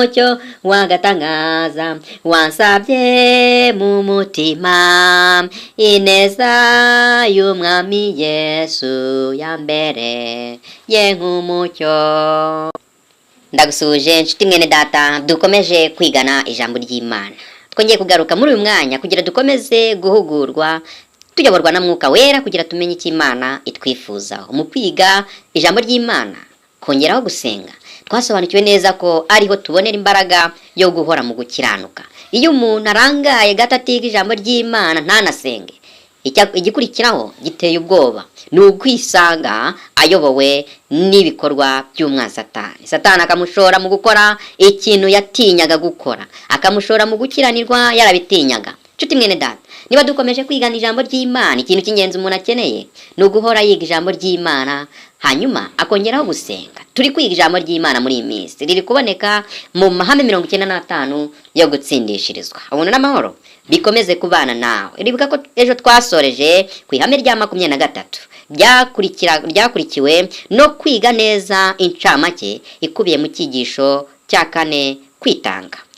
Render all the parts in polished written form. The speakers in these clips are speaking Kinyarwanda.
umucyo wagatangaza wansabye mu mutima ineza y'umwami Yesu yambere ye nk'umucyo. Ndagusuje nshuti mwene data, dukomeje kwigana ijambo ry'Imana. Twongeye kugaruka muri uyu mwanya kugira dukomeze guhugurwa tuyoborwa na Mwuka Wera kugira tumenye icyo Imana itwifuzaho. Mu kwiga ijambo ry'Imana kongeraho gusenga, twasobanukiwe neza ko ariho tubonera imbaraga yo guhora mu gukiranuka. Iyo umuntu arangaye gato atiga ijambo ry'Imana ntanasenge, igikurikiraho giteye ubwoba, ni ukwisanga ayobowe n'ibikorwa by'umwanzi Satani. Satani akamushora mu gukora ikintu yatinyaga gukora, akamushora mu gukiranirwa yarabitinyaga. Nshuti mwene data, niba dukomeje kwigana ijambo ry'Imana, ikintu cy'ingenzi umuntu akeneye ni uguhora yiga ijambo ry'Imana, hanyuma akongeraho gusenga. Turi kwiga ijambo ry'Imana muri iyi minsi, riri kuboneka mu mahame 95 yo gutsindishirizwa. Ubuntu n'amahoro bikomeze kubana nawe. Uribuka ko ejo twasoreje ku ihame rya 23 ryakurikiwe no kwiga neza incamake ikubiye mu cyigisho cya 4,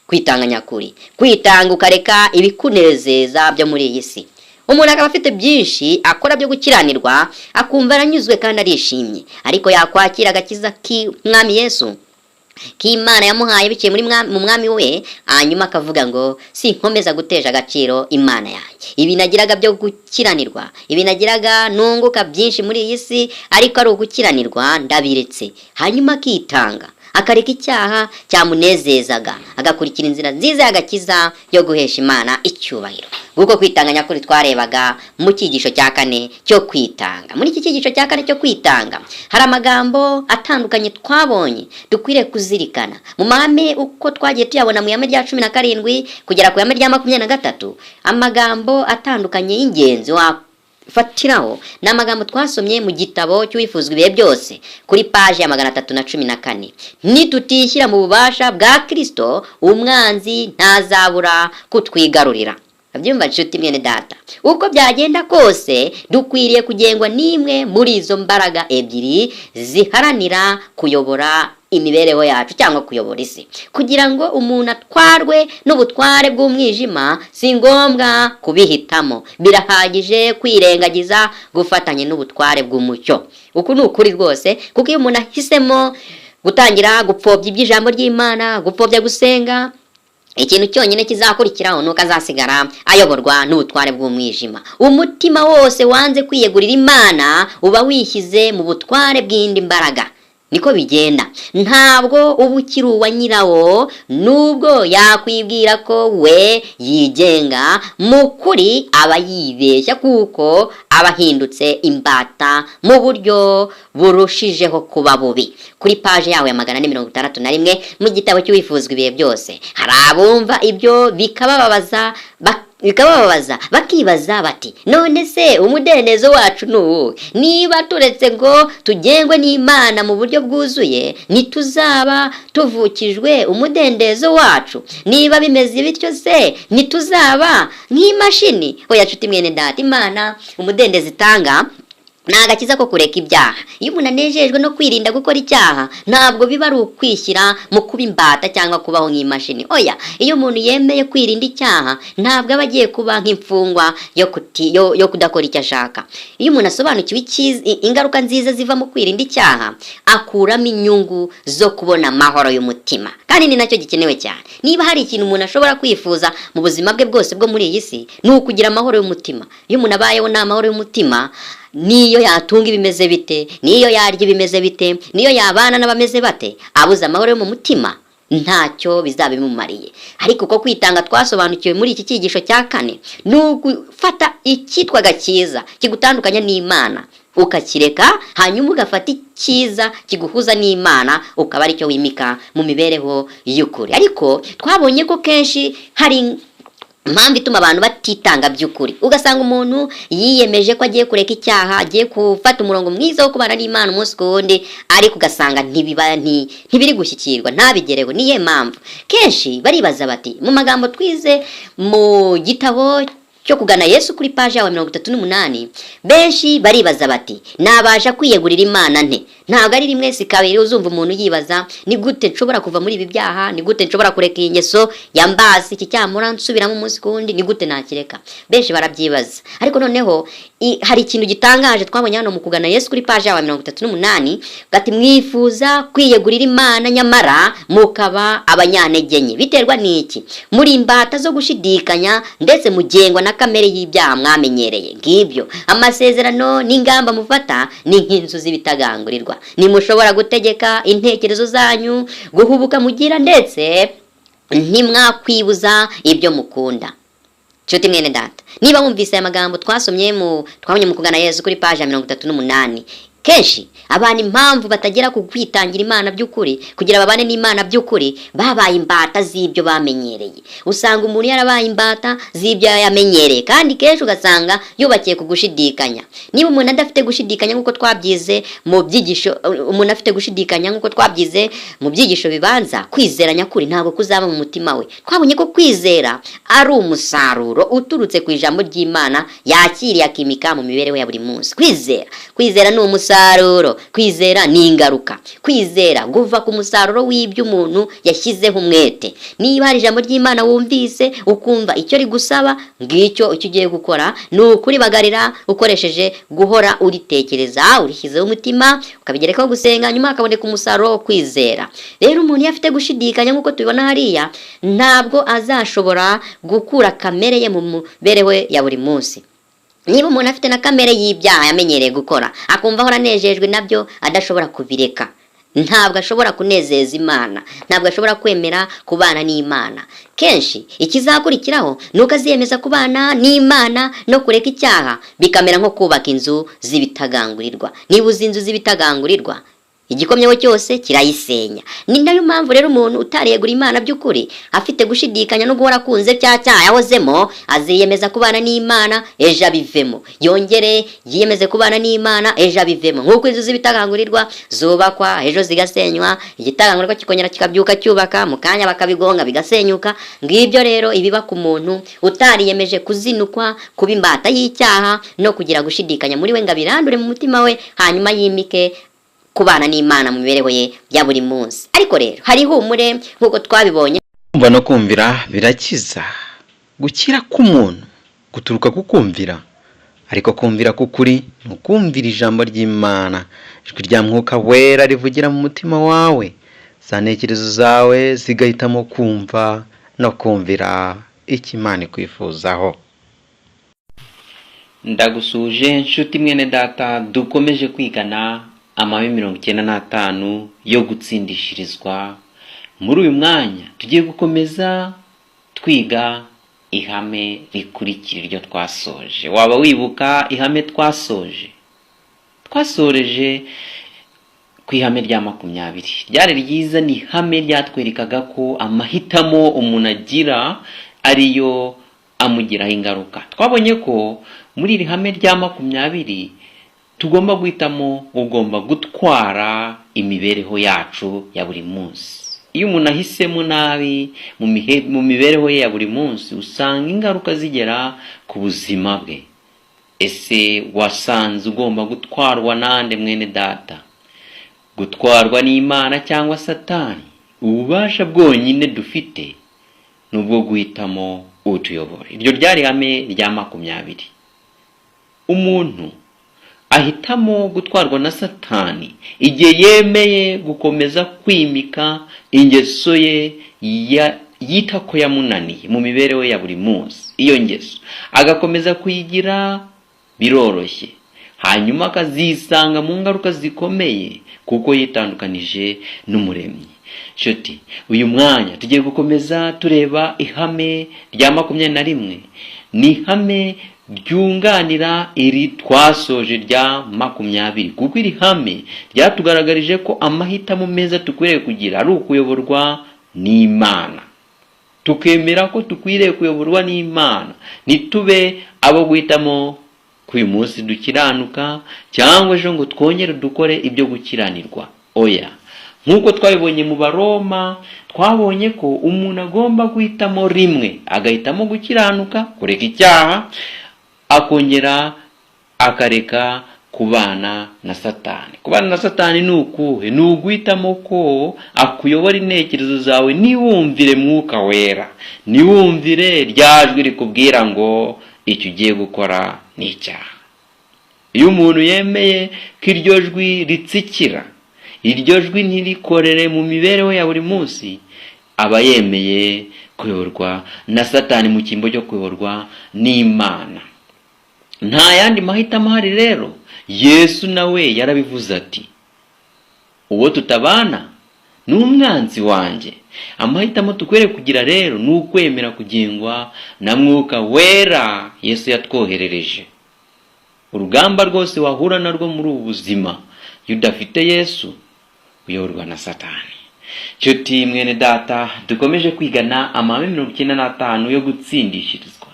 kwitanga nyakuri, kwitanga ukareka ibikunezeza byo muri iyi si. Umuntu akaba afite byinshi akora byo gukiranirwa, akumva aranyuzwe kandi arishimye, ariko yakwakira agakiza k'Umwami Yesu k'Imana yamuhaye biciye mu mwami we, hanyuma akavuga ngo sinkomeza guteja agaciro Imana yanjye. Ibi nagiraga byo gukiranirwa, ibi nagiraga nunguka byinshi muri iyi si, ariko ari ugukiranirwa ndabiretse. Hanyuma akitanga, akareka icyaha cyamunezezaga, agakurikira inzira nziza y'agakiza yo guhesha Imana icyubahiro. Kuko kwitanga nyakuri twarebaga mu cyigisho cya 4 cyo kwitanga. Muri iki cyigisho cya 4 cyo kwitanga hari amagambo atandukanye twabonye dukwiriye kuzirikana. Mu mahame uko twagiye tuyabona mu ihame rya 17 kugera ku ihame rya 23, amagambo atandukanye y'ingenzi fatiraho na magambo twasomye mu gitabo cy'uwifuzwa ibihe byose kuri page ya 314. Nitutishyira mu bubasha bwa Kristo, umwanzi ntazabura kutwigarurira. Abyumva nshuti mwene data, uko byagenda kose dukwiriye kugengwa n'imwe muri izo mbaraga ebyiri ziharanira kuyobora imibereho yacu cyangwa kuyobora isi. Kugira ngo umuntu atwarwe n'ubutware bw'umwijima, si ngombwa kubihitamo, birahagije kwirengagiza gufatanya n'ubutware bw'umucyo. Uku ni ukuri rwose, kuko iyo umuntu ahisemo gutangira gupfobya iby'ijambo ry'Imana, gupfobya gusenga, ikintu cyonyine kizakurikiraho nuko azasigara ayoborwa n'ubutware bw'umwijima. Umutima wose wanze kwiyegurira Imana uba wishyize mu butware bw'indi mbaraga. Niko bigenda. Ntabwo uba ukiri uwa nyirawo, nubwo yakwibwira ko we yigenga, mu kuri aba yibeshya, kuko aba ahindutse imbata mu buryo burushijeho kuba bubi. Kuri page yawe ya 461 mu gitabo cy'uwifuzwa ibihe byose, hari abumva ibyo bikabababaza bakibaza bati, none se umudendezo wacu nuwo? Niba turetse ngo tugengwe n'Imana mu buryo bwuzuye, nituzaba tuvukijwe umudendezo wacu? Niba bimeze bityo se, nituzaba nk'imashini? Oya nshuti mwene data, Imana umudendezo itanga ni agakiza ko kureka ibyaha. Iyo umuntu anejejwe no kwirinda gukora icyaha, ntabwo biba ari ukwishyira mu kuba imbata cyangwa kubaho nk'imashini. Oya, iyo umuntu yemeye kwirinda icyaha, ntabwo aba agiye kuba nk'imfungwa yo kudakora icyo ashaka. Iyo umuntu asobanukiwe ingaruka nziza ziva mu kwirinda icyaha, akuramo inyungu zo kubona amahoro y'umutima, kandi ni nacyo gikenewe cyane. Niba hari ikintu umuntu ashobora kwifuza mu buzima bwe bwose bwo muri iyi si, ni ukugira amahoro y'umutima. Iyo umuntu abayeho nta mahoro y'umutima, niyo yatunga ibimeze bite, niyo yarya ibimeze bite, niyo yabana n'abameze bate, abuze amahoro yo mu mutima, ntacyo bizabimumariye. Ariko uko kwitanga twasobanukiwe muri iki cyigisho cya 4, ni ugufata icyitwaga cyiza kigutandukanya n'Imana ukakireka, hanyuma ugafata icyiza kiguhuza n'Imana, ukaba ari cyo wimika mu mibereho y'ukuri. Ariko twabonye ko kenshi hari impamvu ituma abantu batitanga by'ukuri. Ugasanga umuntu yiyemeje ko agiye kureka icyaha, agiye gufata umurongo mwiza wo kubana n'Imana umunsi ku wundi, ariko ugasanga ntibiri gushyikirwa, ntabigereho. Niye mpamvu kenshi baribaza bati, mu magambo twize mu gitabo cyo kugana Yesu kuri paji yawe 38, benshi baribaza bati nabasha kwiyegurira Imana nte? Ntabwo ari rimwe si kabiri uzumva umuntu yibaza ni gute nshobora kuva muri ibi byaha, ni gute nshobora kureka iyi ngeso yambasi iki cyamura nsubiramo umunsi kundi, ni gute nakireka? Benshi barabyibaza. Ariko noneho hari ikintu gitangaje twabonye hano mu kugana Yesu kuri paji yawe 38, gati mwifuza kwiyegurira Imana nyamara mukaba abanyantege nke. Biterwa n'iki? Muri imbata zo gushidikanya ndetse mugengwa na kamere y'ibyaha mwamenyereye. Ngibyo amasezerano n'ingamba mufata ni nk'inzu z'ibitagangurirwa. Nimushobora gutegeka intekerezo zanyu, guhubuka mugira, ndetse ntimwakwibuza ibyo mukunda. Nshuti mwene data, niba wumvise aya magambo twabonye mu kugana Yesu kuri paji ya 38, kenshi abantu impamvu batagera ku kwitangira Imana by'ukuri kugira babane n'Imana by'ukuri, babaye imbata z'ibyo bamenyereye. Usanga umuntu yarabaye imbata z'ibyo yamenyereye, kandi kenshi ugasanga yubakiye ku gushidikanya. Niba umuntu adafite gushidikanya nk'uko twabyize mu byigisho, umuntu afite gushidikanya nk'uko twabyize mu byigisho bibanza, kwizera nyakuri ntabwo kuzaba mu mutima we. Twabonye ko kwizera ari umusaruro uturutse ku ijambo ry'Imana yakiriye akimika mu mibereho ya buri munsi. Kwizera ni umusaruro, kwizera ni ingaruka. Kwizera guva ku musaruro w'ibyo umuntu yashyizeho umwete. Niba hari ijambo ry'Imana wumvise ukumva icyo rigusaba, ngicyo icyo ugiye gukora ni ukuribagarira ukoresheje guhora uritekereza, urishyizeho umutima, ukabigerekaho gusenga, nyuma hakaboneka umusaruro wo kwizera. Rero umuntu yafite gushidikanya nk'uko tubibona hariya, ntabwo azashobora gukura kamere ye mu mibereho ya buri munsi. Niba umuntu afite na kamere y'ibyaha yamenyereye gukora, akumva ahora anejejwe nabyo adashobora kubireka, ntabwo ashobora kunezeza Imana, ntabwo ashobora kwemera kubana n'Imana. Kenshi ikizakurikiraho nuko aziyemeza kubana n'Imana no kureka icyaha, bikamera nko kubaka inzu z'ibitagangurirwa. Niba uzi inzu z'ibitagangurirwa, igikomyeho cyose kirayisenya. Ni nayo mpamvu rero umuntu utariyegura Imana by'ukuri, afite gushidikanya no guhora kunze cya cyaha yahozemo, aziyemeza kubana n'Imana ejo abivemo, yongere yiyemeze kubana n'Imana ejo abivemo. Nk'uko inzu z'ibitagangurirwa zubakwa ejo zigasenywa, igitagangurirwa kikongera kikabyuka cyubaka, mu kanya bakabigonga bigasenyuka. Ngibyo rero ibiba ku muntu utariyemeje kuzinukwa, kuba imbata y'icyaha no kugira gushidikanya muri we ngo abirandure mu mutima we, hanyuma yimike kubana n'Imana mu mibereho ye ya buri munsi. Ariko rero hari humure nk'uko twabibonye. Kumva no kumvira birakiza. Gukira k'umuntu guturuka ku kumvira, ariko kumvira k'ukuri ni ukumvira ijambo ry'Imana, ijwi rya Mwuka Wera rivugira mu mutima wawe, za ntekerezo zawe zigahitamo kumva no kumvira icyo Imana ikwifuzaho. Ndagusuje nshuti mwene data, dukomeje kwigana amahame 95 yo gutsindishirizwa. Muri uyu mwanya tugiye gukomeza twiga ihame rikurikira iryo twasoje. Waba wibuka ihame twasoreje ku ihame rya 20. Ryari ryiza, ni ihame ryatwerekaga ko amahitamo umuntu agira ariyo amugiraho ingaruka. Twabonye ko muri iri hame rya 20 tugomba guhitamo ugomba gutwara imibereho yacu ya buri munsi. Iyo umuntu ahisemo nabi mu mibereho ye ya buri munsi, usanga ingaruka zigera ku buzima bwe. Ese wasanze ugomba gutwarwa nande mwene data? Gutwarwa n'Imana cyangwa Satani? Ububasha bwonyine dufite nubwo guhitamo utuyobora. Iryo ryari hame rya 20. Umuntu ahitamo gutwarwa na Satani igihe yemeye gukomeza kwimika ingeso ye yita ko yamunaniye mu mibereho ya buri munsi. Iyo ngeso agakomeza kuyigira biroroshye, hanyuma akazisanga mu ngaruka zikomeye kuko yitandukanije n'Umuremyi. Nshuti, uyu mwanya tugiye gukomeza tureba ihame rya 21. Ni ihame ryunganira iri twasoje rya 20, kuko iri hame ryatugaragarije ko amahitamo meza tukwiriye kugira ari ukuyoborwa n'Imana. Tukemera ko tukwiriye kuyoborwa n'Imana, nitube abo guhitamo ku uyu munsi dukiranuka cyangwa ejo ngo twongere dukore ibyo gukiranirwa. Oya, nk'uko twabibonye mu Baroma, twabonye ko umuntu agomba guhitamo rimwe, agahitamo gukiranuka, kureka icyaha, akongera akareka kubana na Satani. Kubana na Satani ni ukuhe? Ni uguhitamo ko akuyobora intekerezo zawe, niwumvire Mwuka Wera, niwumvire rya jwi rikubwira ngo icyo ugiye gukora ni icyaha. Iyo umuntu yemeye ko iryo jwi ritsikira, iryo jwi ntirikorere mu mibereho ya buri munsi, aba yemeye kuyoborwa na Satani mu cyimbo cyo kuyoborwa n'Imana. Nta yandi mahitamo ahari rero. Yesu nawe yarabivuze ati, uwo tutabana ni umwanzi wanjye. Amahitamo tukwiriye kugira rero ni ukwemera kugengwa na Mwuka Wera Yesu yatwoherereje. Urugamba rwose wahura narwo muri ubu buzima, iyo udafite Yesu, uyoborwa na Satani. Nshuti mwene data, dukomeje kwigana amahame 95 yo gutsindishirizwa.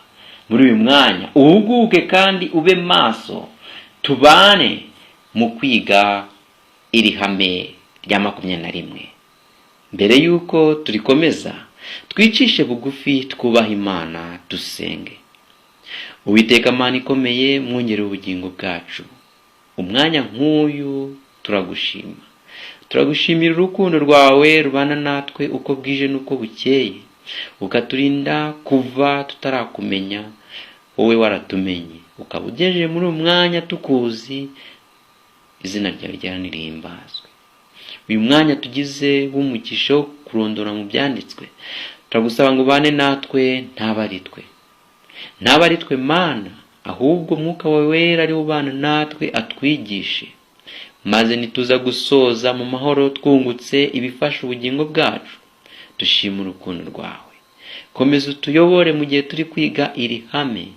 Muri uyu mwanya uhuguke kandi ube maso, tubane mu kwiga iri hame rya 21. Mbere yuko turikomeza, twicishe bugufi, twubaha Imana, dusenge. Uwiteka Mana ikomeye, mwongere ubugingo bwacu, umwanya nk'uyu turagushima. Turagushimira urukundo rwawe rubana natwe uko bwije n'uko bukeye, ukaturinda kuva tutarakumenya. Wowe waratumenye, ukaba ugejeje muri umwanya tukuzi, izina ryawe ryanirimbazwe. Uyu mwanya tugize w'umugisha wo kurondora mu byanditswe, turagusaba ngo bane natwe, ntabaritwe Mana, ahubwo Mwuka wawe Wera ari ubana natwe, atwigishe, maze nituza gusoza mu mahoro twungutse ibifasha ubugingo bwacu. Dushima urukundo rwawe, komeza utuyobore mu gihe turi kwiga iri hame,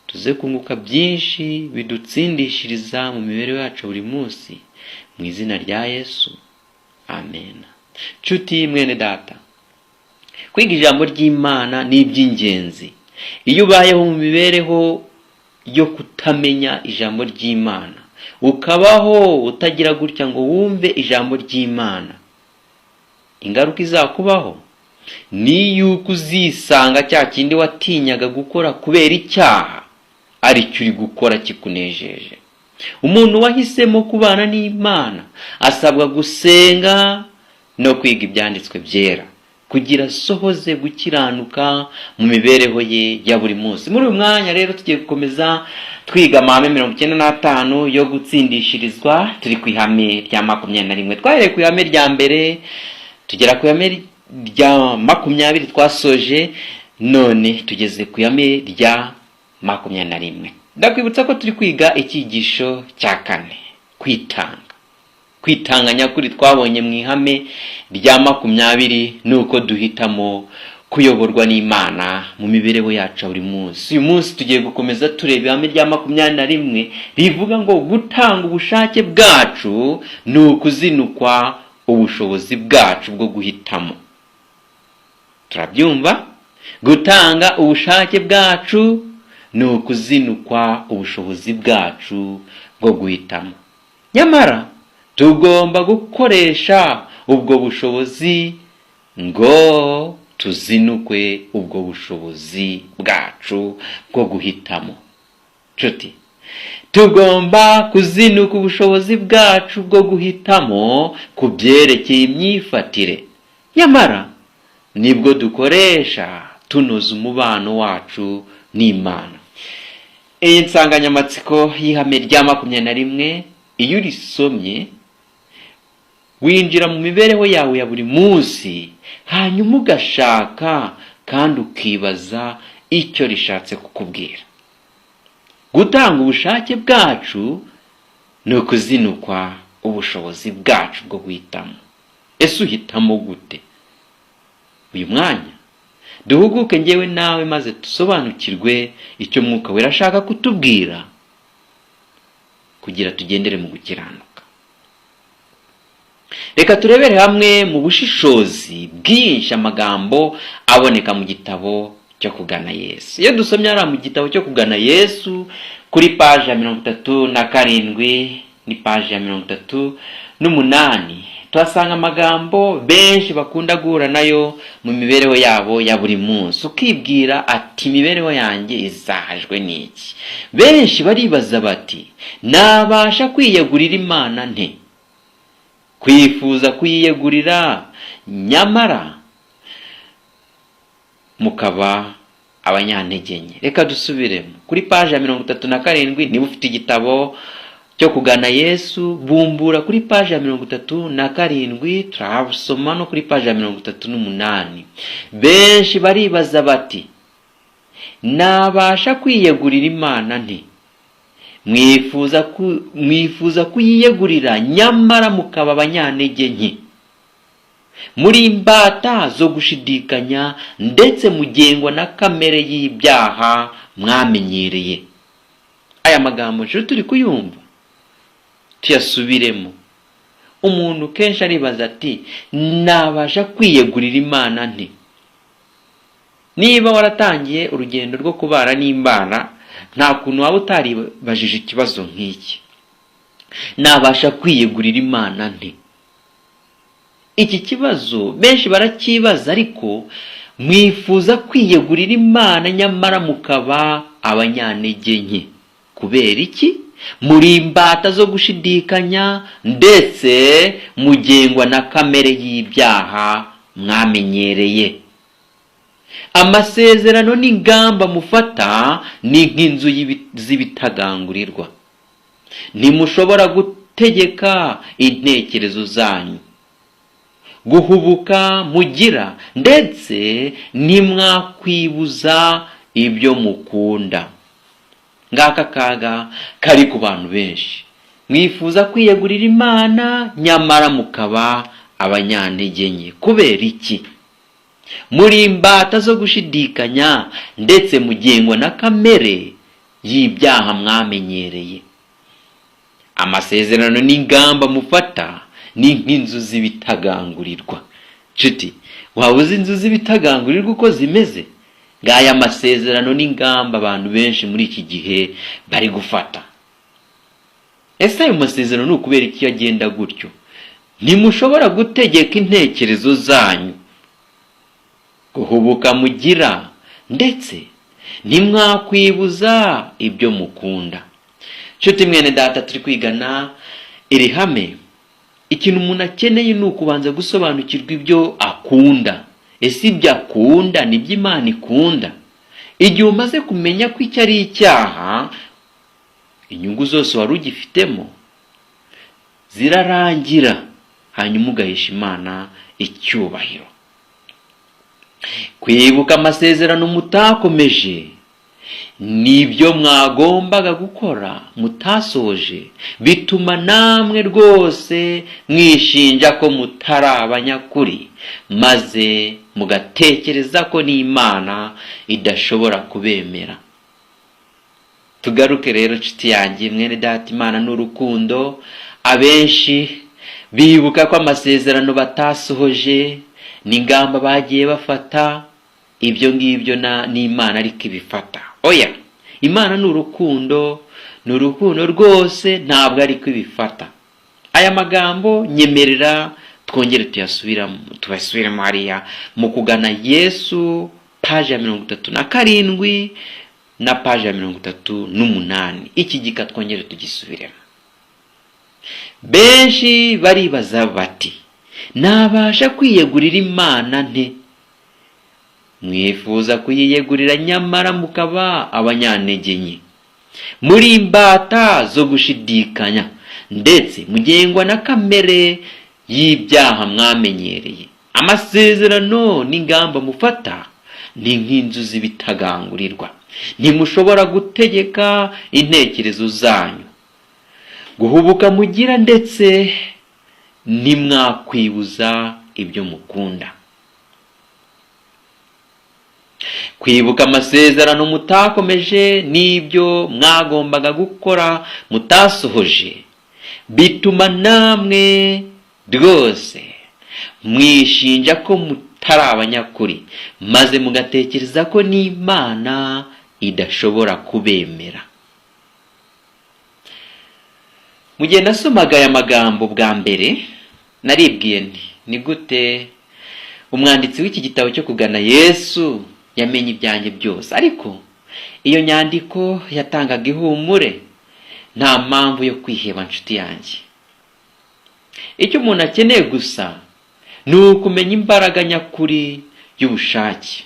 tuze kunguka byinshi bidutsindishiriza mu mibereho yacu buri munsi, mu izina rya Yesu, amen. Nshuti mwene data, kwiga ijambo ry'Imana ni iby'ingenzi. Iyo ubayeho mu mibereho yo kutamenya ijambo ry'Imana, ukabaho utagira gutya ngo wumve ijambo ry'Imana, ingaruka izakubaho ni yuko uzisanga cya kindi watinyaga gukora kubera icyaha ari cyo uri gukora kikunejeje. Umuntu wahisemo kubana n'Imana asabwa gusenga no kwiga ibyanditswe byera, kugira sohoze gukiranuka mu mibereho ye ya buri munsi. Muri uyu mwanya rero tugiye gukomeza twiga amahame 95 yo gutsindishirizwa. Turi ku ihame rya 21. Twahereye ku ihame rya mbere tugera ku ihame rya 20 twasoje, none tugeze ku ihame rya 21. Ndakwibutsa ko turi kwiga icyigisho cya 4, kwitanga nyakuri. Twabonye mu ihame rya 20 nuko duhitamo kuyoborwa n'Imana mu mibereho yacu buri munsi. Uyu munsi tugiye gukomeza tureba ihame rya 21 rivuga ngo gutanga ubushake bwacu ni ukuzinukwa ubushobozi bwacu bwo guhitamo. Turabyumva? Gutanga ubushake bwacu ni ukuzinukwa ubushobozi bwacu bwo guhitamo. Nyamara tugomba gukoresha ubwo bushobozi ngo tuzinukwe ubwo bushobozi bwacu bwo guhitamo. Nshuti, tugomba kuzinuka ubushobozi bwacu bwo guhitamo ku byerekeye imyifatire. Nyamara nibwo dukoresha tunoza umubano wacu n'Imana. Iyi nsanganyamatsiko y'ihame rya 21 iyo urisomye winjira mu mibereho yawe ya buri munsi, hanyuma ugashaka kandi ukibaza icyo rishatse kukubwira. Gutanga ubushake bwacu ni ukuzinukwa ubushobozi bwacu bwo guhitamo. Ese uhitamo gute? Uyu mwanya duhuguke njyewe nawe, maze dusobanukirwe icyo Mwuka Wera ashaka kutubwira, kugira tugendere mu gukiranuka. Reka turebere hamwe mu bushishozi bwinshi amagambo aboneka mu gitabo cyo kugana Yesu. Iyo dusomye ara mu gitabo cyo kugana Yesu kuri page ya 37 ni page ya 38, tuhasanga amagambo benshi bakunda guhura nayo mu mibereho yabo ya buri munsi, ukibwira ati imibereho yanjye izahajwe n'iki? Benshi baribaza bati nabasha kwiyegurira Imana nte? Kwifuza kuyiyegurira nyamara mukaba abanyantege nke. Reka dusubiremo kuri paji ya 37. Niba ufite igitabo cyo kugana Yesu, bumbura kuri paji ya 37, turasoma no kuri paji ya 38. Benshi baribaza bati nabasha kwiyegurira Imana nte? Mwifuza kuyiyegurira nyamara mukaba abanyantege nke, muri imbata zo gushidikanya ndetse mugengwa na kamere y'ibyaha mwamenyereye. Aya magambo nshuro turi kuyumva, tuyasubiremo. Umuntu kenshi aribaza ati nabasha kwiyegurira Imana nte? Niba waratangiye urugendo rwo kubana n'Imana, nta kuntu waba utaribajije ikibazo nk'iki: nabasha kwiyegurira Imana nte? Iki kibazo benshi barakibaza, ariko mwifuza kwiyegurira Imana nyamara mukaba abanyantege nke. Kubera iki? Muri imbata zo gushidikanya ndetse mugengwa na kamere y'ibyaha mwamenyereye. Amasezerano n'ingamba mufata ni nk'inzu z'ibitagangurirwa. Ntimushobora gutegeka intekerezo zanyu, guhubuka mugira ndetse ntimwakwibuza ibyo mukunda. Ngaka kaga kari ku bantu benshi. Mwifuza kwiyegurira Imana nyamara mukaba abanyantege nke. Kubera iki? Muri imbata zo gushidikanya ndetse mugengwa na kamere y'ibyaha mwamenyereye. Amasezerano n'ingamba mufata ni nk'inzu z'ibitagangurirwa. Nshuti, waba uzi inzu z'ibitagangurirwa uko zimeze? Ngaya amasezerano n'ingamba abantu benshi muri iki gihe bari gufata. Ese ayo masezerano ni ukubera iki agenda gutyo? Ntimushobora gutegeka intekerezo zanyu, guhubuka mugira ndetse ntimwakwibuza ibyo mukunda. Nshuti mwene data, turi kwigana iri hame. Ikintu umuntu akeneye ni ukubanza gusobanukirwa ibyo akunda. Ese ibyo akunda ni byo Imana ikunda? Igihe umaze kumenya ko icyo ari icyaha, inyungu zose wari ugifitemo zirarangira, hanyuma ugahesha Imana icyubahiro. Kwibuka amasezerano mutakomeje nibyo mwagombaga gukora mutasoje, bituma namwe rwose mwishinja ko mutari abanyakuri, maze mugatekereza ko n'Imana idashobora kubemera. Tugaruke rero nshuti yanjye mwene data, Imana n'urukundo. Abenshi bibuka ko amasezerano batasohoje n'ingamba bagiye bafata, ibyo ngibyo n'Imana ariko ibifata. Oya, Imana n'urukundo, n'urukundo rwose, ntabwo ariko ibifata. Aya magambo nyemerera twongere tuyasubiremo hariya mu kugana Yesu, paji ya 37 na paji ya 38. Iki gika twongere tugisubiremo. Benshi baribaza bati nabasha kwiyegurira Imana nte? Mwifuza kuyiyegurira nyamara mukaba abanyantege nke, muri imbata zo gushidikanya ndetse mugengwa na kamere y'ibyaha mwamenyereye. Amasezerano n'ingamba mufata ni nk'inzu z'ibitagangurirwa. Ntimushobora gutegeka intekerezo zanyu, guhubuka mugira ndetse ntimwakwibuza ibyo mukunda. Kwibuka amasezerano mutakomeje n'ibyo mwagombaga gukora mutasohoje, bituma namwe rwose mwishinja ko mutari abanyakuri, maze mugatekereza ko n'Imana idashobora kubemera. Mu gihe nasomaga aya magambo bwa mbere, naribwiye nti ni gute umwanditsi w'iki gitabo cyo kugana Yesu yamenye ibyanjye byose, ariko iyo nyandiko yatangaga ihumure. Nta mpamvu yo kwiheba nshuti yanjye. Icyo umuntu akeneye gusa ni ukumenya imbaraga nyakuri y'ubushake.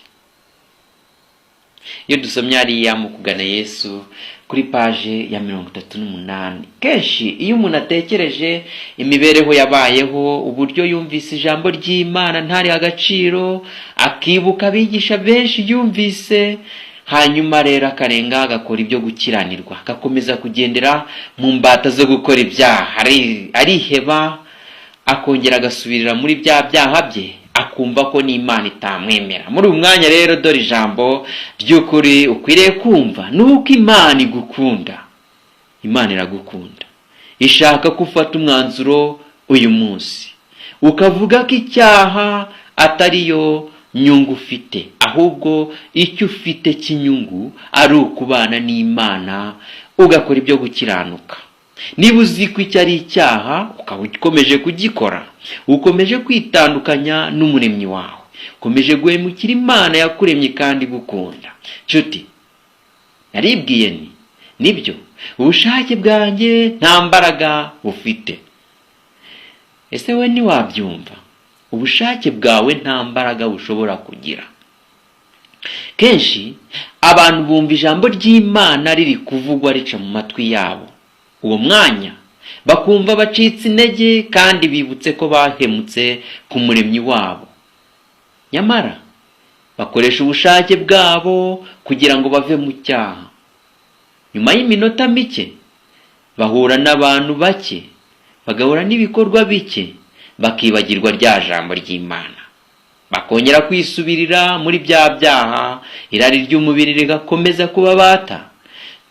Iyo dusomye hariya mu kugana Yesu kuri paje ya 38, kenshi iyo umuntu atekereje imibereho yabayeho, uburyo yumvise ijambo ry'Imana ntari agaciro, akibuka abigisha benshi yumvise, hanyuma rero akarenga agakora ibyo gukiranirwa, agakomeza kugendera mu mbata zo gukora ibyaha, ariheba, akongera agasubirira muri bya byaha bye, akumva ko n'Imana itamwemera. Muri uyu mwanya rero dore ijambo ry'ukuri ukwiriye kumva nuko Imana igukunda. Imana iragukunda, ishaka ko ufata umwanzuro uyu munsi ukavuga ko icyaha atariyo nyungu ufite, ahubwo icyo ufite cy'inyungu ari ukubana n'Imana, ugakora ibyo gukiranuka. Niba uzi ko icyo ari icyaha ukaba ukomeje kugikora, ukomeje kwitandukanya n'umuremyi wawe, ukomeje guhemukira Imana yakuremye kandi gukunda. Nshuti, naribwiye nti nibyo, ubushake bwanjye nta mbaraga bufite. Ese we ntiwabyumva? Ubushake bwawe nta mbaraga bushobora kugira. Kenshi abantu bumva ijambo ry'Imana riri kuvugwa rica mu matwi yabo, uwo mwanya bakumva bacitse intege kandi bibutse ko bahemutse ku muremyi wabo. Nyamara bakoresha ubushake bwabo kugira ngo bave mu cyaha. Nyuma y'iminota mike bahura n'abantu bake, bagahura n'ibikorwa bike, bakibagirwa rya jambo ry'Imana, bakongera kwisubirira muri bya byaha, irari ry'umubiri rigakomeza kubabata,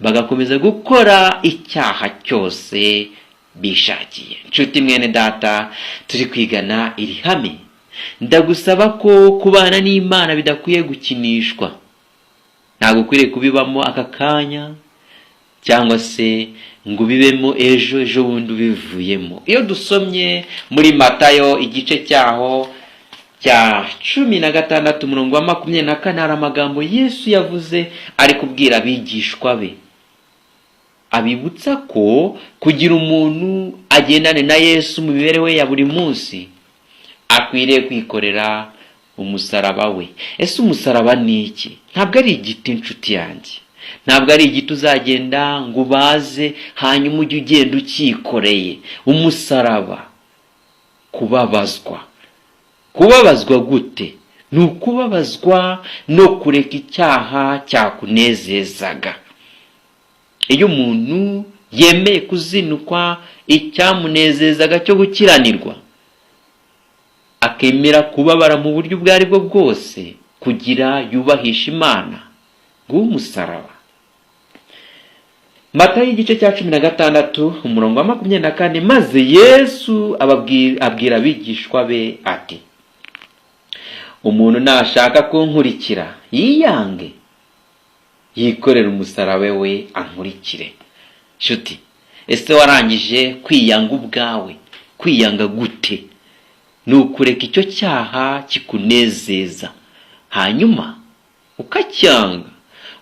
bagakomeza gukora icyaha cyose bishakiye. Nshuti mwene data, turi kwigana iri hame. Ndagusaba ko kubana n'Imana bidakwiye gukinishwa. Ntabwo ukwiriye kubibamo aka kanya cyangwa se ngo bibemo ejo bundi ubivuyemo. Iyo dusomye muri Matayo igice cyaho cya 16 umurongo wa 24, hari amagambo Yesu yavuze ari kubwira abigishwa be, abibutsa ko kugira umuntu agendane na Yesu mu mibereho ya buri munsi akwiriye kwikorera umusaraba we. Ese umusaraba ni iki? Ntabwo ari igiti nshuti yanjye, ntabwo ari igiti uzagenda ngo ubaze hanyuma ujye ugenda ukikoreye. Umusaraba, kubabazwa gute? Ni ukubabazwa no kureka icyaha cyakunezezaga. Iyo umuntu yemeye kuzinukwa icyamunezezaga cyo gukiranirwa, akemera kubabara mu buryo ubwo ari bwo bwose kugira yubahisha Imana, nguwo umusaraba. Matayo igice cya 16 umurongo wa 24, maze Yesu abwira abigishwa be ati, umuntu nashaka kunkurikira yiyange, yikorera umusaraba we ankurikire. Nshuti, ese warangije kwiyanga ubwawe? Kwiyanga gute? Ni ukureka icyo cyaha kikunezeza, hanyuma ukacyanga,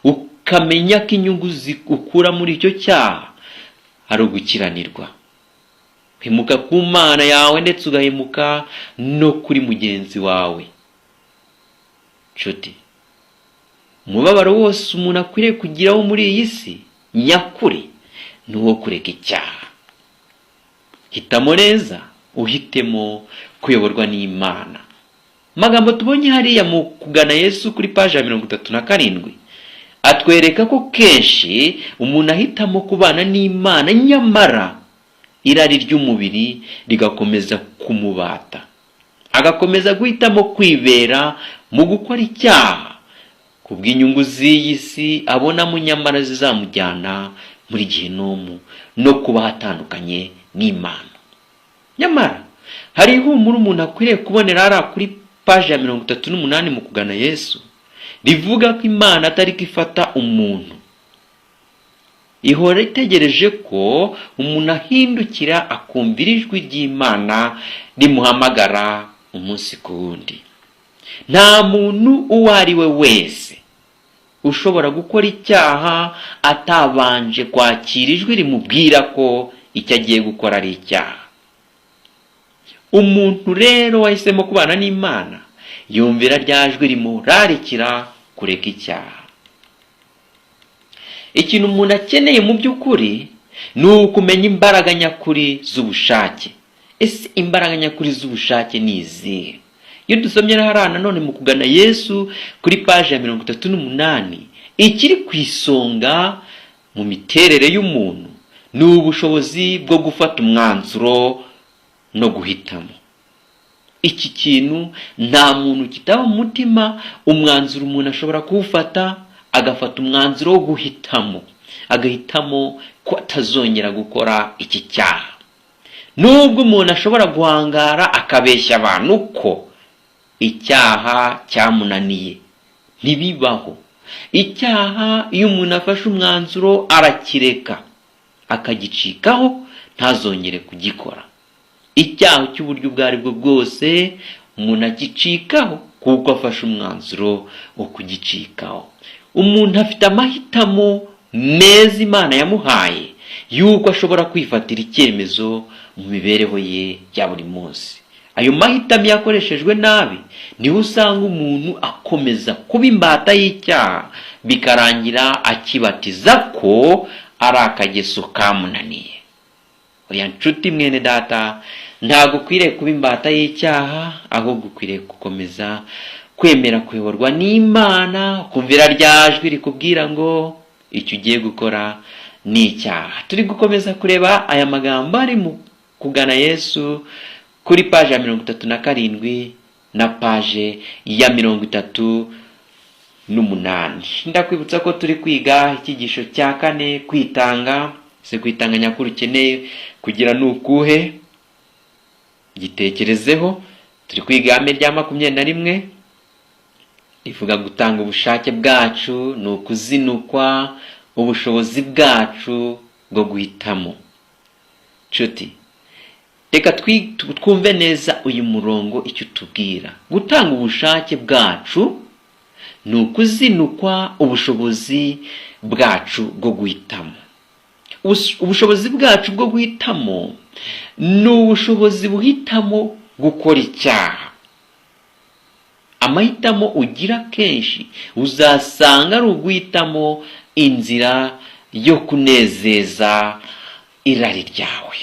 ukamenya ko inyungu ukura muri icyo cyaha ari ugukiranirwa. Hemuka ku Mana yawe ndetse ugahemuka no kuri mugenzi wawe. Nshuti, umubabaro wose umuntu akwiriye kugiraho muri iyi si nyakuri ni uwo kureka icyaha. Hitamo neza, uhitemo kuyoborwa n'Imana. Magambo tubonye hariya mu kugana Yesu kuri paje ya 37 atwereka ko kenshi umuntu ahitamo kubana n'Imana, nyamara irari ry'umubiri rigakomeza kumubata, agakomeza guhitamo kwibera mu gukora icyaha kubw'inyungu z'iyi si abonamo, nyamara zizamujyana muri Gehinomu no kuba hatandukanye n'Imana. Nyamara hari ihumure umuntu akwiriye kubonera hariya kuri paje ya 38 mu kugana Yesu, rivuga ko Imana atari ko ifata umuntu ihora itegereje ko umuntu ahindukira akumvira ijwi ry'Imana rimuhamagara umunsi ku wundi. Nta muntu uwo ari we wese ushobora gukora icyaha atabanje kwakira ijwi rimubwira ko icyo agiye gukora ari icyaha. Umuntu rero wahisemo kubana n'Imana yumvira rya jwi rimurarikira kureka icyaha. Ikintu umuntu akeneye mu by'ukuri ni ukumenya imbaraga nyakuri z'ubushake. Ese imbaraga nyakuri z'ubushake ni izihe? Iyo dusomye hariya nanone mu kugana Yesu kuri paji ya 38, ikiri ku isonga mu miterere y'umuntu ni ubushobozi bwo gufata umwanzuro no guhitamo. Iki kintu nta muntu kitaba mu mutima, umwanzuro umuntu ashobora kuwufata, agafata umwanzuro wo guhitamo, agahitamo ko atazongera gukora iki cyaha. Nubwo umuntu ashobora guhangara akabeshya abantu ko icyaha cyamunaniye, ntibibaho. Icyaha iyo umuntu afashe umwanzuro arakireka akagicikaho, ntazongere kugikora. Icyaha cy'uburyo ubwo ari bwo bwose umuntu agicikaho kuko afashe umwanzuro wo kugicikaho. Umuntu afite amahitamo meza Imana yamuhaye yuko ashobora kwifatira icyemezo mu mibereho ye ya buri munsi. Ayo mahitamo yakoreshejwe nabi niho usanga umuntu akomeza kuba imbata y'icyaha, bikarangira akibatiza ko ari akageso kamunaniye. Oya nshuti mwene data, ntabwo ukwiriye kuba imbata y'icyaha, ahubwo ukwiriye gukomeza kwemera kuyoborwa n'Imana, kumvira rya jwi rikubwira ngo icyo ugiye gukora ni icyaha. Turi gukomeza kureba aya magambo ari mu kugana Yesu kuri paje ya 37 na paje ya 38. Ndakwibutsa ko turi kwiga icyigisho cya 4, kwitanga. Se kwitanga nyakuri ukeneye kugira nukuhe? Gitekerezeho. Turi kwiga ihame rya 21 rivuga gutanga ubushake bwacu, ni ukuzinukwa ubushobozi bwacu bwo guhitamo. Nshuti, reka twumve neza uyu murongo icyo tubwira. Gutanga ubushake bwacu ni ukuzinukwa ubushobozi bwacu bwo guhitamo. Ubushobozi bwacu bwo guhitamo ni ubushobozi buhitamo gukora icyaha. Amahitamo ugira kenshi uzasanga ari uguhitamo inzira yo kunezeza irari ryawe,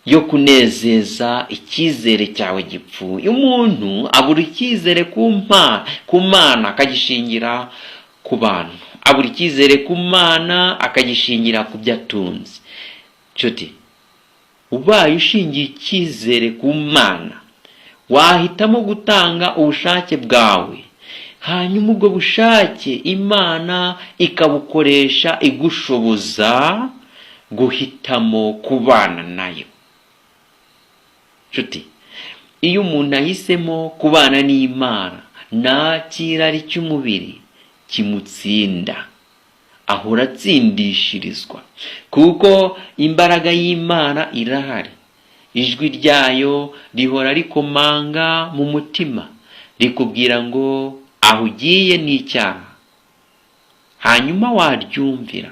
yo kunezeza icyizere cyawe gipfuye. Umuntu abura icyizere ku Mana akagishingira ku bantu, abura icyizere ku Mana akagishingira ku byo atunze. Nshuti, ubaye ushingiye icyizere ku Mana, wahitamo gutanga ubushake bwawe, hanyuma ubwo bushake Imana ikabukoresha igushoboza guhitamo kubana nayo. Nshuti, iyo umuntu ahisemo kubana n'Imana, nta kirari cy'umubiri kimutsinda, ahora atsindishirizwa kuko imbaraga y'Imana irahari. Ijwi ryayo rihora rikomanga mu mutima rikubwira ngo aho ugiye ni icyaha, hanyuma waryumvira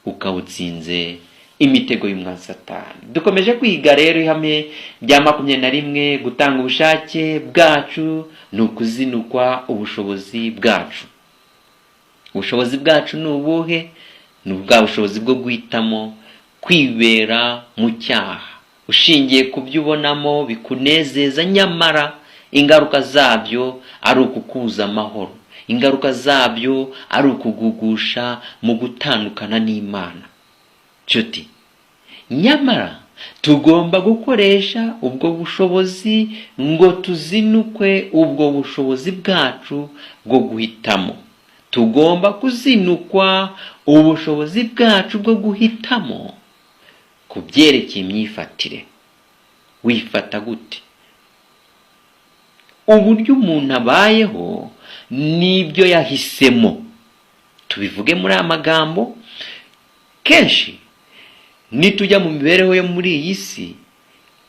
ukawutsinze imitego y'umwanzi Satani. Dukomeje kwiga rero ihame rya 21, gutanga ubushake bwacu ni ukuzinukwa ubushobozi bwacu. Ubushobozi bwacu ni ubuhe? Ni ubwa bushobozi bwo guhitamo kwibera mu cyaha, ushingiye ku byo ubonamo bikunezeza, nyamara ingaruka zabyo ari ukukuza amahoro, ingaruka zabyo ari ukugugusha mu gutandukana n'Imana. Nshuti, nyamara tugomba gukoresha ubwo bushobozi ngo tuzinukwe ubwo bushobozi bwacu bwo guhitamo. Tugomba kuzinukwa ubushobozi bwacu bwo guhitamo ku byerekeye imyifatire. Wifata gute? Uburyo umuntu abayeho nibyo yahisemo. tubivuge muri aya magambo, kenshi nitujya mu mibereho yo muri iyi si,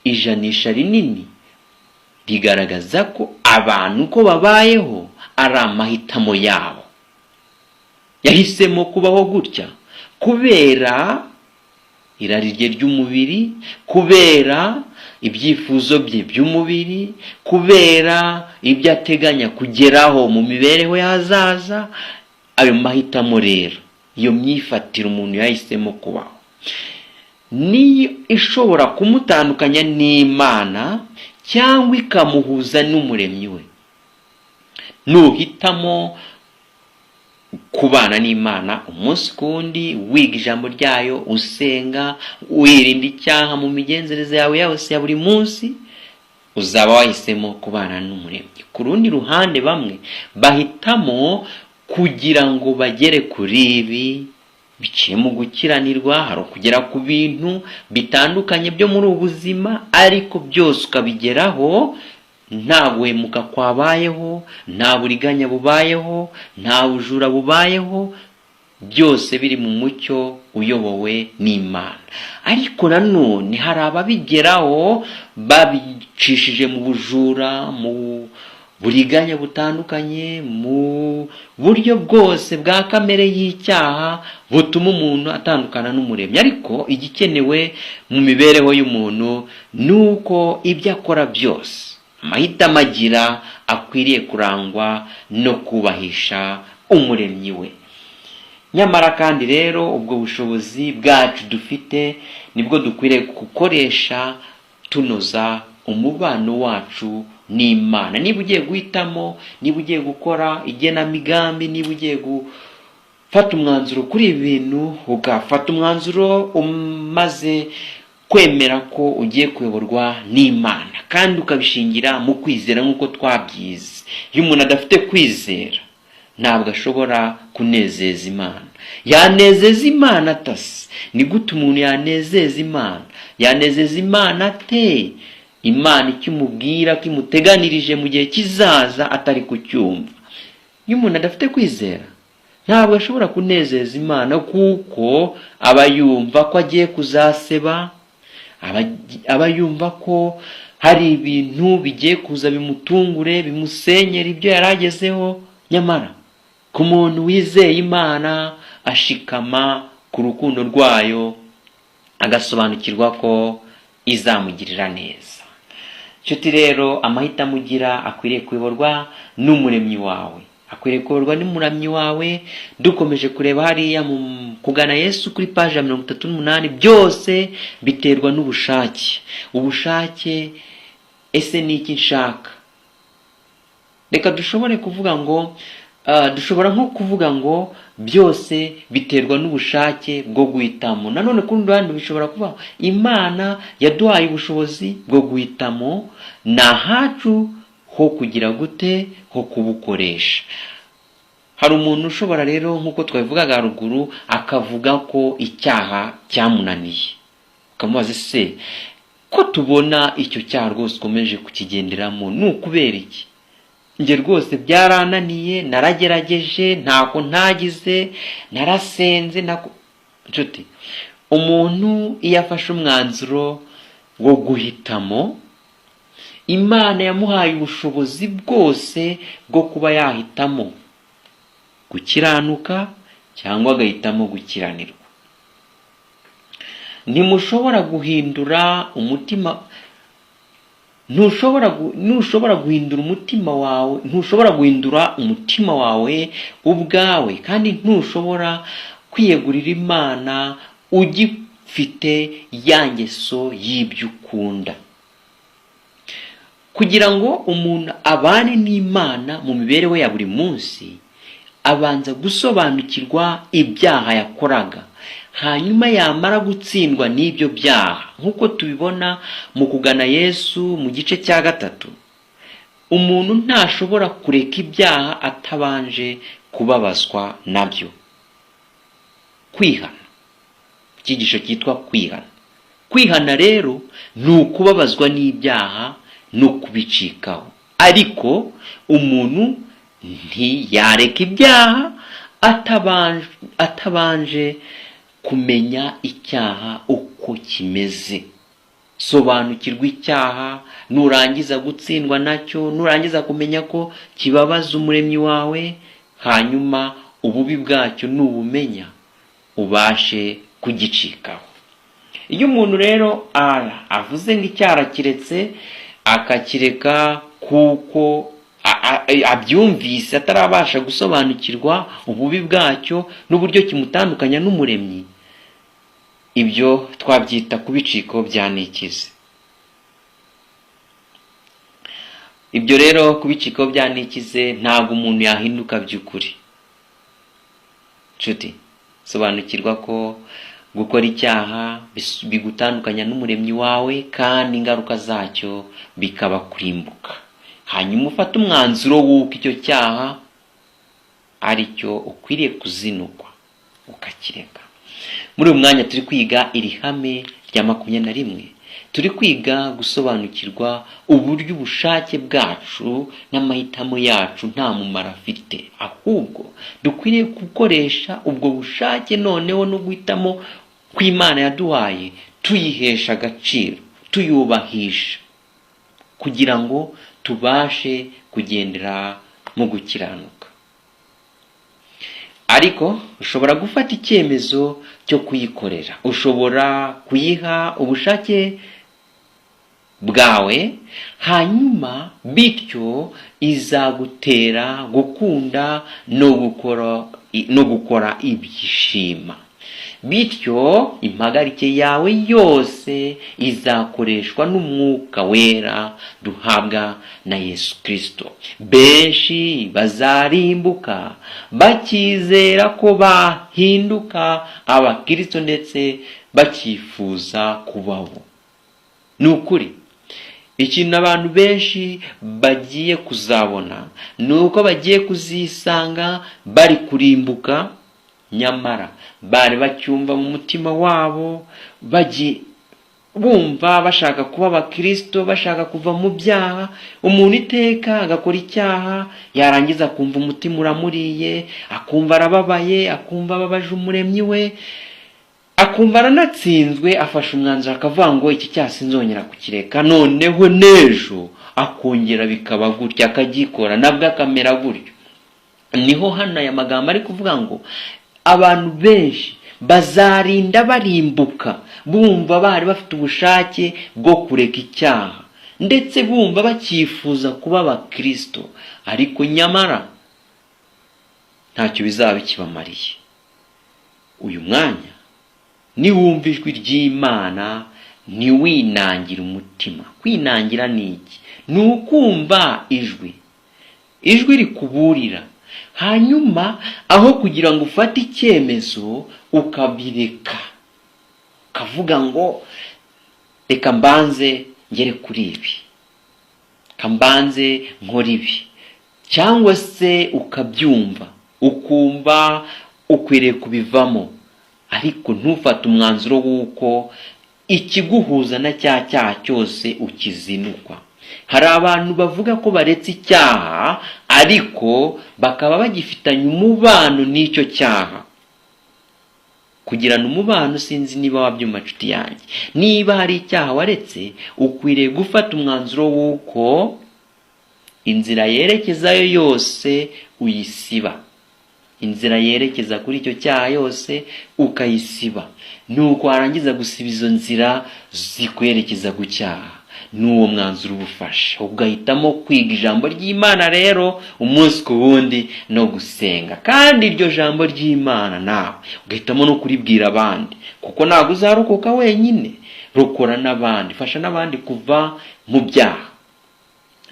ijanisha rinini rigaragaza ko abantu uko babayeho ari amahitamo yabo. Yahisemo kubaho gutya kubera irari rye ry'umubiri, kubera ibyifuzo bye by'umubiri, kubera ibyo ateganya kugeraho mu mibereho y'ahazaza. Ayo mahitamo rero, iyo myifatire umuntu yahisemo kubaho, niyo ishobora kumutandukanya n'Imana cyangwa ikamuhuza n'umuremyi we. Nuhitamo kubana n'Imana umunsi kundi, wiga ijambo ryayo, usenga, wirinda icyaha mu migenzereze yawe yose ya buri munsi, uzaba wahisemo kubana n'umuremyi. Ku rundi ruhande, bamwe bahitamo kugira ngo bagere kuri ibi biciye mu gukiranirwa, hari ukugera ku bintu bitandukanye byo muri ubu buzima, ariko byose ukabigeraho nta guhemuka kwabayeho, nta buriganya bubayeho, nta bujura bubayeho, byose biri mu mucyo uyobowe n'Imana. Ariko nanone hari ababigeraho babicishije mu bujura, mu buriganya butandukanye, mu buryo bwose bwa kamere y'icyaha butuma umuntu atandukana n'umuremyi. Ariko igikenewe mu mibereho y'umuntu ni uko ibyo akora byose, amahitamo agira, akwiriye kurangwa no kubahisha umuremyi we. Nyamara kandi rero ubwo bushobozi bwacu dufite nibwo dukwiriye gukoresha tunoza umubano wacu n'Imana. Niba ugiye guhitamo, niba ugiye gukora igenamigambi, niba ugiye gufata umwanzuro kuri ibi bintu, ugafata umwanzuro umaze kwemera ko ugiye kuyoborwa n'Imana kandi ukabishingira mu kwizera nk'uko twabyize. Iyo umuntu adafite kwizera ntabwo ashobora kunezeza Imana. Yanezeza Imana atase? Ni gute umuntu yanezeza Imana? Yanezeza Imana ate Imana icyo umubwira ko imuteganirije mu gihe kizaza atari kucyumva? Iyo umuntu adafite kwizera ntabwo ashobora kunezeza Imana, kuko aba yumva ko agiye kuzaseba, aba yumva ko hari ibintu bigiye kuza bimutungure, bimusenyera ibyo yaragezeho. Nyamara ku muntu wizeye Imana, ashikama ku rukundo rwayo, agasobanukirwa ko izamugirira neza. Nshuti rero, amahitamo ugira akwiriye kuyoborwa n'umuremyi wawe, akwiriye kuyoborwa n'umuremyi wawe. Dukomeje kureba hariya mu kugana Yesu kuri paji ya 38, byose biterwa n'ubushake. Ubushake, ese ni iki nshaka? Reka dushobora nko kuvuga ngo byose biterwa n'ubushake bwo guhitamo. Nanone ku rundi ruhande bishobora kuba Imana yaduhaye ubushobozi bwo guhitamo, nahacu ho kugira gute, ho kubukoresha. Hari umuntu ushobora rero, nk'uko twabivugaga haruguru, akavuga ko icyaha cyamunaniye. Ukamubaza, se ko tubona icyo cyaha rwose ukomeje kukigenderamo, ni ukubera iki? Njye rwose byarananiye, naragerageje, ntako ntagize, narasenze. Nshuti, umuntu iyo afashe umwanzuro wo guhitamo, Imana yamuhaye ubushobozi bwose bwo kuba yahitamo gukiranuka cyangwa agahitamo gukiranirwa. Ntimushobora guhindura umutima, ntushobora guhindura umutima wawe, ntushobora guhindura umutima wawe ubwawe, kandi ntushobora kwiyegurira Imana ugifite ya ngeso y'ibyo ukunda. Kugira ngo umuntu abane n'Imana mu mibereho ya buri munsi, abanza gusobanukirwa ibyaha yakoraga, hanyuma yamara gutsindwa n'ibyo byaha, nk'uko tubibona mu kugana Yesu mu gice cya 3. Umuntu ntashobora kureka ibyaha atabanje kubabazwa nabyo. Kwihana, icyigisho cyitwa kwihana. Kwihana rero ni ukubabazwa n'ibyaha no kubicikaho. Ariko umuntu ntiyareka ibyaha atabanje kumenya icyaha uko kimeze. Sobanukirwa icyaha, nurangiza gutsindwa nacyo, nurangiza kumenya ko kibabaza umuremyi wawe, hanyuma ububi bwacyo nubumenya ubashe kugicikaho. Iyo umuntu rero avuze ngo icyaha kiretse, akakireka kuko abyumvise atarabasha gusobanukirwa ububi bwacyo n'uburyo kimutandukanya n'umuremyi, ibyo twabyita kubicikaho byanikize. Ibyo rero kubicikaho byanikize ntabwo umuntu yahinduka by'ukuri. Nshuti, sobanukirwa ko gukora icyaha bigutandukanya n'umuremyi wawe, kandi ingaruka zacyo bikaba kurimbuka. Hanyuma ufata umwanzuro w'uko icyo cyaha ari cyo ukwiriye kuzinukwa ukakireka. Muri uyu mwanya turi kwiga iri hame rya 21. Turi kwiga gusobanukirwa uburyo ubushake bwacu n'amahitamo yacu nta mumaro afite, ahubwo dukwiriye gukoresha ubwo bushake noneho no guhitamo kw'Imana yaduhaye, tuyihesha agaciro, tuyubahisha, kugira ngo tubashe kugendera mu gukiranuka. Ariko ushobora gufata icyemezo cyo kuyikorera, ushobora kuyiha ubushake bwawe, hanyuma bityo izagutera gukunda no gukora ibyishima. Bityo impagarike yawe yose izakoreshwa n'Umwuka Wera duhabwa na Yesu Kristo. Benshi bazarimbuka bakizera ko bahinduka abakristo ndetse bakifuza kubaho. Ni ukuri, ikintu abantu benshi bagiye kuzabona ni uko bagiye kuzisanga bari kurimbuka, nyamara bari bacyumva mu mutima wabo, bumva bashaka kuba abakristo, bashaka kuva mu byaha. Umuntu iteka agakora icyaha, yarangiza akumva umutima uramuriye, akumva arababaye, akumva ababaje umuremyi we, akumva aranatsinzwe, afashe umwanzuro akavuga ngo iki cyaha sinzongera kukireka. Noneho n'ejo akongera bikaba gutya, akagikora nabwo akamera gutyo. Niho hano aya magambo ari kuvuga ngo abantu benshi bazarinda barimbuka bumva bari bafite ubushake bwo kureka icyaha, ndetse bumva bakifuza kuba abakristo, ariko nyamara ntacyo bizaba kibamariye. Uyu mwanya niwumva ijwi ry'Imana ntiwinangire umutima. Kwinangira ni iki? Ni ukumva ijwi rikuburira, hanyuma aho kugira ngo ufate icyemezo ukabireka, ukavuga ngo reka mbanze ngere kuri ibi, kambanze nkora ibi, cyangwa se ukabyumva ukumva ukwiriye kubivamo, ariko ntufate umwanzuro w'uko ikiguhuza na cya cyaha cyose ukizinukwa. Hari abantu bavuga ko baretse icyaha, ariko bakaba bagifitanye umubano n'icyo cyaha. Kugirana umubano, sinzi niba wabyumva nshuti yanjye. Niba hari icyaha waretse, ukwiriye gufata umwanzuro w'uko inzira yerekezayo yose uyisiba. Inzira yerekeza kuri icyo cyaha yose ukayisiba. Nuko warangiza gusiba izo nzira zikwerekeza ku cyaha, n'uwo mwanzuro ubufasha, ugahitamo kwiga ijambo ry'Imana rero umunsi ku wundi no gusenga. Kandi iryo jambo ry'Imana nawe ugahitamo no kuribwira abandi, kuko ntabwo uzarokoka wenyine, rokora n'abandi, fasha n'abandi kuva mu byaha.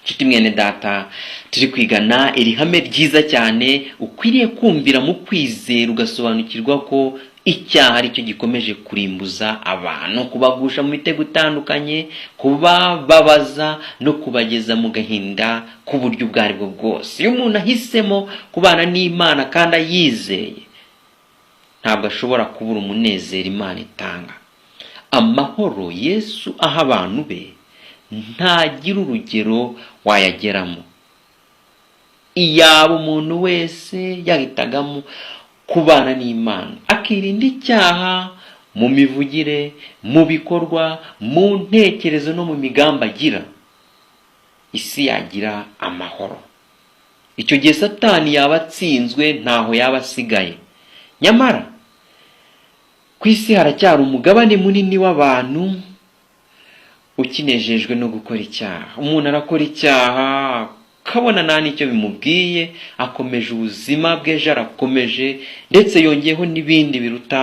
Nshuti mwene data, turi kwigana iri hame ryiza cyane ukwiriye kumvira mu kwizera, ugasobanukirwa ko icyaha ari cyo gikomeje kurimbuza abantu, kubagusha mu mitego itandukanye, kubababaza no kubageza mu gahinda k'uburyo ubwo ari bwo bwose. Iyo umuntu ahisemo kubana n'Imana kandi ayizeye, ntabwo ashobora kubura umunezero Imana itanga. Amahoro Yesu aha abantu be ntagira urugero wayageramo. Iyaba umuntu wese yahitagamo kubana n'Imana, akirinda icyaha mu mivugire, mu bikorwa, mu ntekerezo no mu migambi agira, isi yagira amahoro. Icyo gihe Satani yaba atsinzwe, ntaho yaba asigaye. Nyamara ku isi haracyari umugabane munini w'abantu ukinejejwe no gukora icyaha. Umuntu arakora icyaha kabona nta n'icyo bimubwiye, akomeje ubuzima bwe, arakomeje, ndetse yongeyeho n'ibindi biruta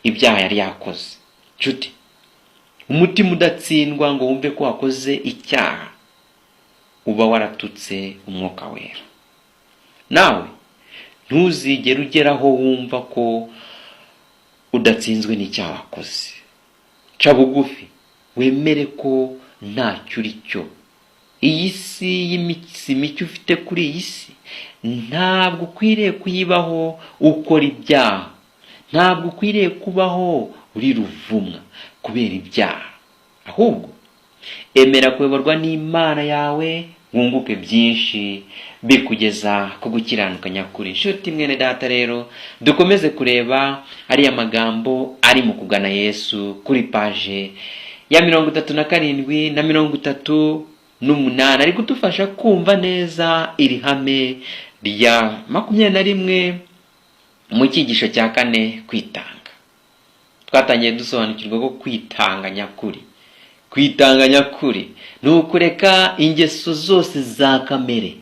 ibyaha yari yakoze. Nshuti, umutima udatsindwa ngo wumve ko wakoze icyaha, uba waratutse Umwuka Wera. Nawe ntuzigere ugeraho wumva ko udatsinzwe n'icyaha wakoze. Ca bugufi wemere ko ntacyo uri cyo. Iyi si y'imitsi mike ufite kuri iyi si ntabwo ukwiriye kuyibaho ukora ibyaha, ntabwo ukwiriye kubaho uri ruvumwa kubera ibyaha, ahubwo emera kuyoborwa n'Imana yawe, wunguke byinshi bikugeza ku gukiranuka nyakuri. Nshuti mwene data, rero dukomeze kureba ariya magambo ari mu kugana Yesu kuri paje ya 37 na 38, ari kudufasha kumva neza iri hame rya 21 mu cyigisho cya 4, kwitanga. Twatangiye dusobanukirwa ko kwitanga nyakuri, kwitanga nyakuri ni ukureka ingeso zose za kamere,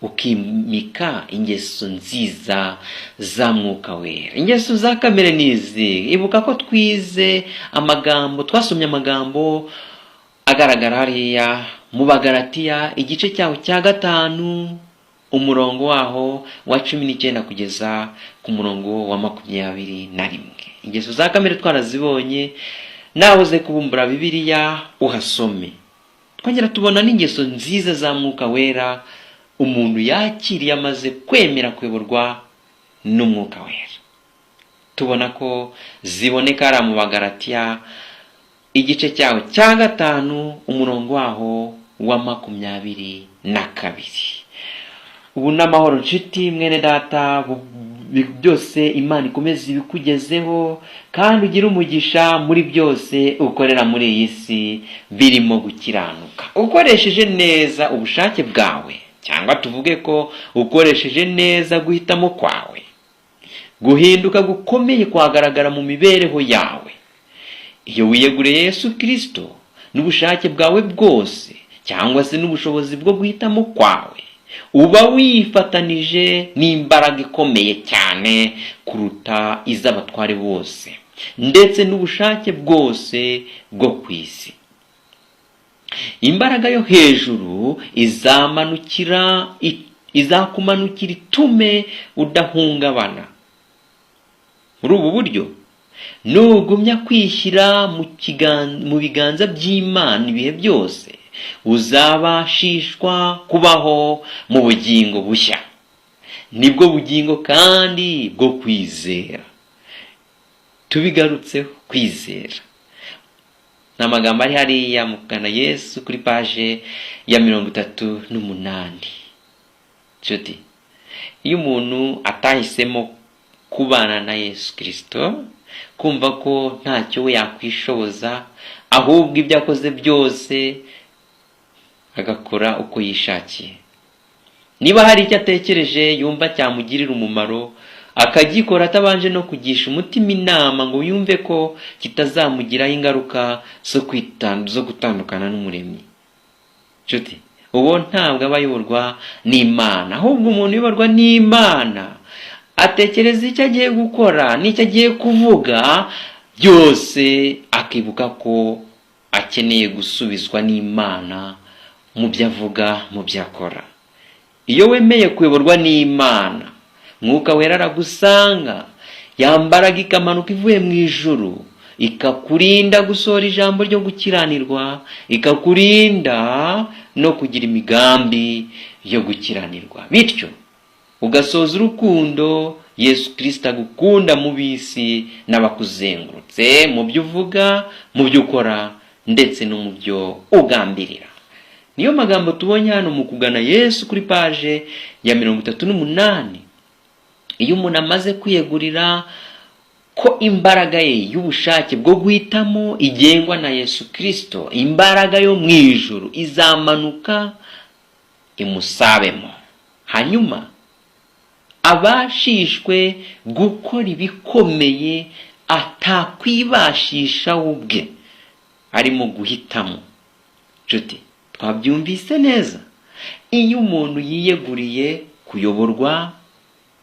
ukimika ingeso nziza za Mwuka Wera. Ingeso za kamere nizi, ibuka ko twize amagambo, twasomye amagambo agaragara hariya mu Bagalatiya igice cyaho cya 5 umurongo waho wa 19 kugeza ku murongo wa 21. Ingeso za kamere twarazibonye, nawe uze kubumbura Bibiliya uhasome. Twongera tubona n'ingeso nziza za Mwuka Wera umuntu yakiriye amaze kwemera kuyoborwa n'Umwuka Wera. Tubona ko ziboneka ari mu Bagalatiya igice cyaho cya 5 umurongo waho wa 22. Ubu n'amahoro nshuti mwene data, byose Imana ikomeze ibikugezeho, kandi ugire umugisha muri byose ukorera muri iyi si birimo gukiranuka, ukoresheje neza ubushake bwawe, cyangwa tuvuge ko ukoresheje neza guhitamo kwawe. Guhinduka gukomeye kwagaragara mu mibereho yawe iyo wiyeguriye Yesu Kristo n'ubushake bwawe bwose, cyangwa se n'ubushobozi bwo guhitamo kwawe. Uba wifatanije n'imbaraga ikomeye cyane kuruta iz'abatware bose, ndetse n'ubushake bwose bwo ku isi. Imbaraga yo hejuru izakumanukira itume udahungabana. Muri ubu buryo, nugumya kwishyira mu biganza by'Imana ibihe byose, uzabashishwa kubaho mu bugingo bushya. Nibwo bugingo kandi bwo kwizera. Tubigarutseho kwizera. N'amagambo ari hariya mu kugana Yesu kuri paje ya 38. Nshuti, iyo umuntu atahisemo kubana na Yesu Kristo, kumva ko ntacyo we yakwishoboza, ahubwo ibyo akoze byose agakora uko yishakiye. Niba hari icyo atekereje yumva cyamugirira umumaro, akagikora atabanje no kugisha umutima inama ngo yumve ko kitazamugiraho ingaruka zo gutandukana n'Umuremyi. Nshuti, uwo ntabwo aba ayoborwa n'Imana, ahubwo umuntu uyoborwa n'Imana atekereza icyo agiye gukora n'icyo agiye kuvuga byose, akibuka ko akeneye gusubizwa n'Imana mu byo avuga, mu byo akora. Iyo wemeye kuyoborwa n'Imana, Mwuka Wera aragusanga, yambaraga ikamanuka ivuye mu ijuru, ikakurinda gusohora ijambo ryo gukiranirwa, ikakurinda no kugira imigambi yo gukiranirwa, bityo ugasoza urukundo Yesu Kristo agukunda mu bisi n'abakuzengurutse, mu byo uvuga, mu byo ukora, ndetse no mu byo ugambirira. Niyo magambo tubonye hano mu kugana Yesu kuri paje ya 38. iyo umuntu amaze kwiyegurira ko imbaraga ye y'ubushake bwo guhitamo igengwa na Yesu Kristo, imbaraga yo mu ijuru izamanuka imusabemo, hanyuma abashishwe gukora ibikomeye atakwibashisha ubwe, arimo guhitamo. Nshuti, twabyumvise neza? Iyo umuntu yiyeguriye kuyoborwa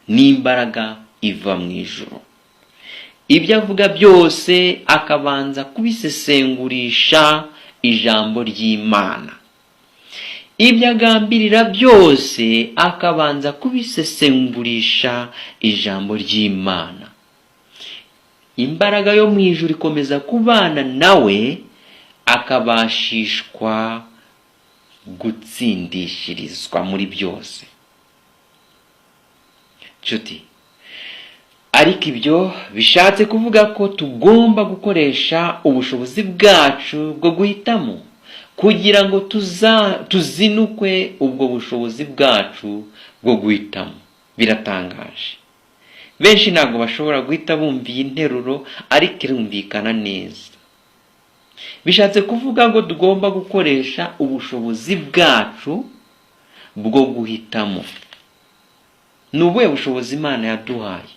n'imbaraga iva mu ijuru, ibyo avuga byose akabanza kubisesengurisha ijambo ry'Imana, ibyo agambirira byose akabanza kubisesengurisha ijambo ry'Imana, imbaraga yo mu ijuru ikomeza kubana nawe, akabashishwa gutsindishirizwa muri byose. Nshuti, ariko ibyo bishatse kuvuga ko tugomba gukoresha ubushobozi bwacu bwo guhitamo kugira ngo tuzinukwe ubwo bushobozi bwacu bwo guhitamo. Biratangaje, benshi ntabwo bashobora guhita bumva iyi nteruro, ariko irumvikana neza. Bishatse kuvuga ngo tugomba gukoresha ubushobozi bwacu bwo guhitamo. Ni ubuhe bushobozi Imana yaduhaye?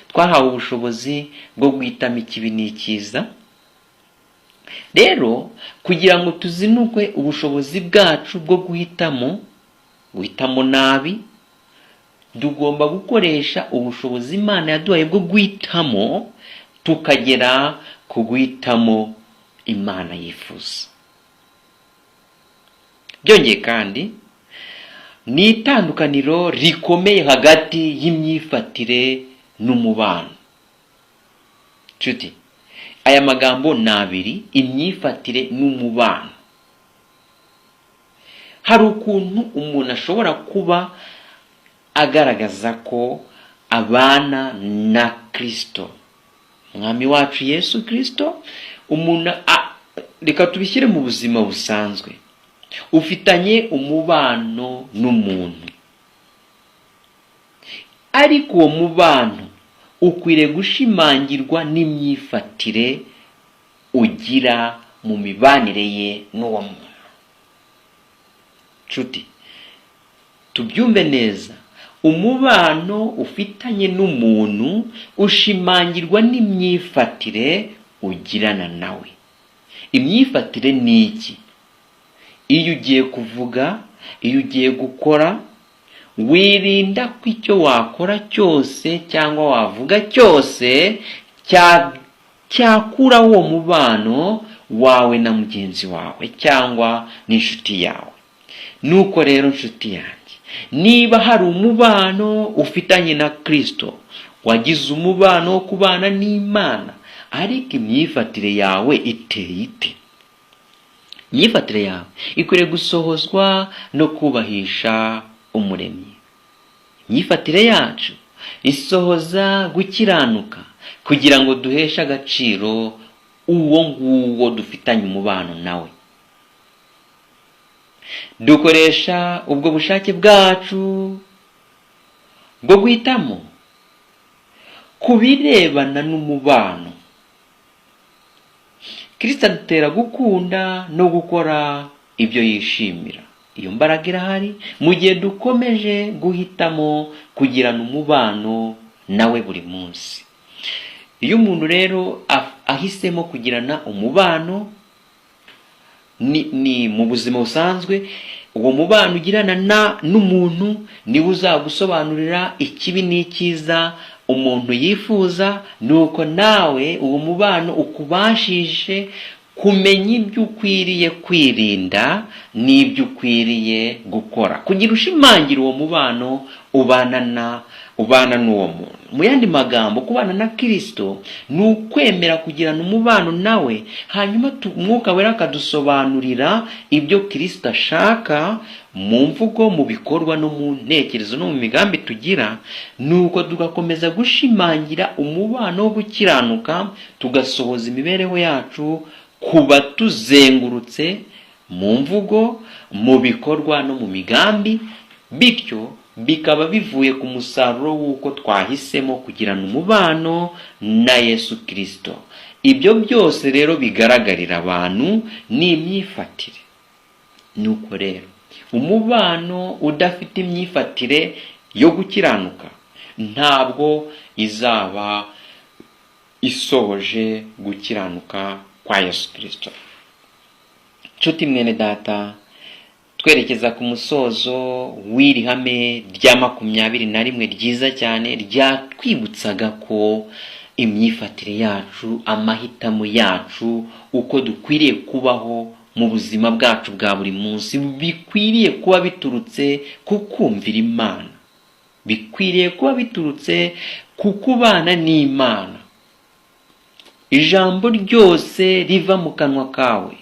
Twahawe ubushobozi bwo guhitamo ikibi n'ikiza. Rero kugira ngo tuzinukwe ubushobozi bwacu bwo guhitamo nabi, tugomba gukoresha ubushobozi Imana yaduhaye bwo guhitamo, tukagera ku guhitamo Imana yifuza. Byongeye kandi ni itandukaniro rikomeye hagati y'imyifatire n'umubano. Nshuti, aya magambo ni abiri, imyifatire n'umubano. Hari ukuntu umuntu ashobora kuba agaragaza ko abana na Kristo, Umwami wacu Yesu Kristo. Umuntu reka tubishyire mu buzima busanzwe, ufitanye umubano n'umuntu, ariko uwo mubano ukwiriye gushimangirwa n'imyifatire ugira mu mibanire ye n'uwo muntu. Nshuti, tubyumve neza, umubano ufitanye n'umuntu ushimangirwa n'imyifatire ugirana nawe. Imyifatire ni iki? Iyo ugiye kuvuga, iyo ugiye gukora, wirinda ko icyo wakora cyose cyangwa wavuga cyose cyakura uwo mubano wawe na mugenzi wawe cyangwa n'inshuti yawe. Nuko rero nshuti yanjye, niba hari umubano ufitanye na Kristo, wagize umubano wo kubana n'Imana, ariko imyifatire yawe iteye ite? Imyifatire yawe ikwiriye gusohozwa no kubahisha Umuremyi. Imyifatire yacu isohoza gukiranuka kugira ngo duheshe agaciro uwo nguwo dufitanye umubano nawe. Dukoresha ubwo bushake bwacu bwo guhitamo ku birebana n'umubano. Kristo adutera gukunda no gukora ibyo yishimira. Iyo mbaraga irahari mu gihe dukomeje guhitamo kugirana umubano nawe buri munsi. Iyo umuntu rero ahisemo kugirana umubano ni mu buzima busanzwe, uwo mubano ugirana n'umuntu niwe uzagusobanurira ikibi n'ikiza umuntu yifuza, nuko nawe uwo mubano ukubashishe kumenya ibyo ukwiriye kwirinda n'ibyo ukwiriye gukora, kugira ushimangira uwo mubano ubana n'uwo muntu. Mu yandi magambo, kubana na Kristo ni ukwemera kugirana umubano nawe, hanyuma Umwuka Wera akadusobanurira ibyo Kristo ashaka mu mvugo, mu bikorwa no mu ntekerezo no mu migambi tugira, nuko tugakomeza gushimangira umubano wo gukiranuka, tugasohoza imibereho yacu kuba tuzengurutse mu mvugo, mu bikorwa no mu migambi, bityo bikaba bivuye ku musaruro w'uko twahisemo kugirana umubano na Yesu Kristo. Ibyo byose rero bigaragarira abantu ni imyifatire. Nuko rero umubano udafite imyifatire yo gukiranuka ntabwo izaba isoje gukiranuka kwa Yesu Kristo. Nshuti mwene data, twerekeza ku musozo w'iri hame rya 21 ryiza cyane ryatwibutsaga ko imyifatire yacu, amahitamo yacu, uko dukwiriye kubaho mu buzima bwacu bwa buri munsi bikwiriye kuba biturutse ku kumvira Imana, bikwiriye kuba biturutse ku kubana n'Imana. Ijambo ryose riva mu kanwa kawe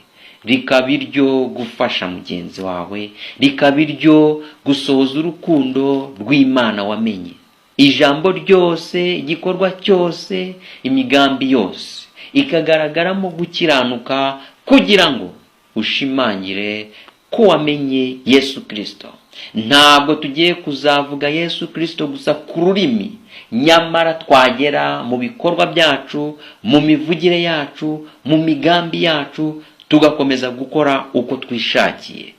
rikaba iryo gufasha mugenzi wawe, rikaba iryo gusohoza urukundo rw'Imana wamenye. Ijambo ryose, igikorwa cyose, imigambi yose ikagaragaramo gukiranuka kugira ngo ushimangire ko wamenye Yesu Kristo. Ntabwo tugiye kuzavuga Yesu Kristo gusa ku rurimi, nyamara twagera mu bikorwa byacu, mu mivugire yacu, mu migambi yacu, tugakomeza gukora uko twishakiye.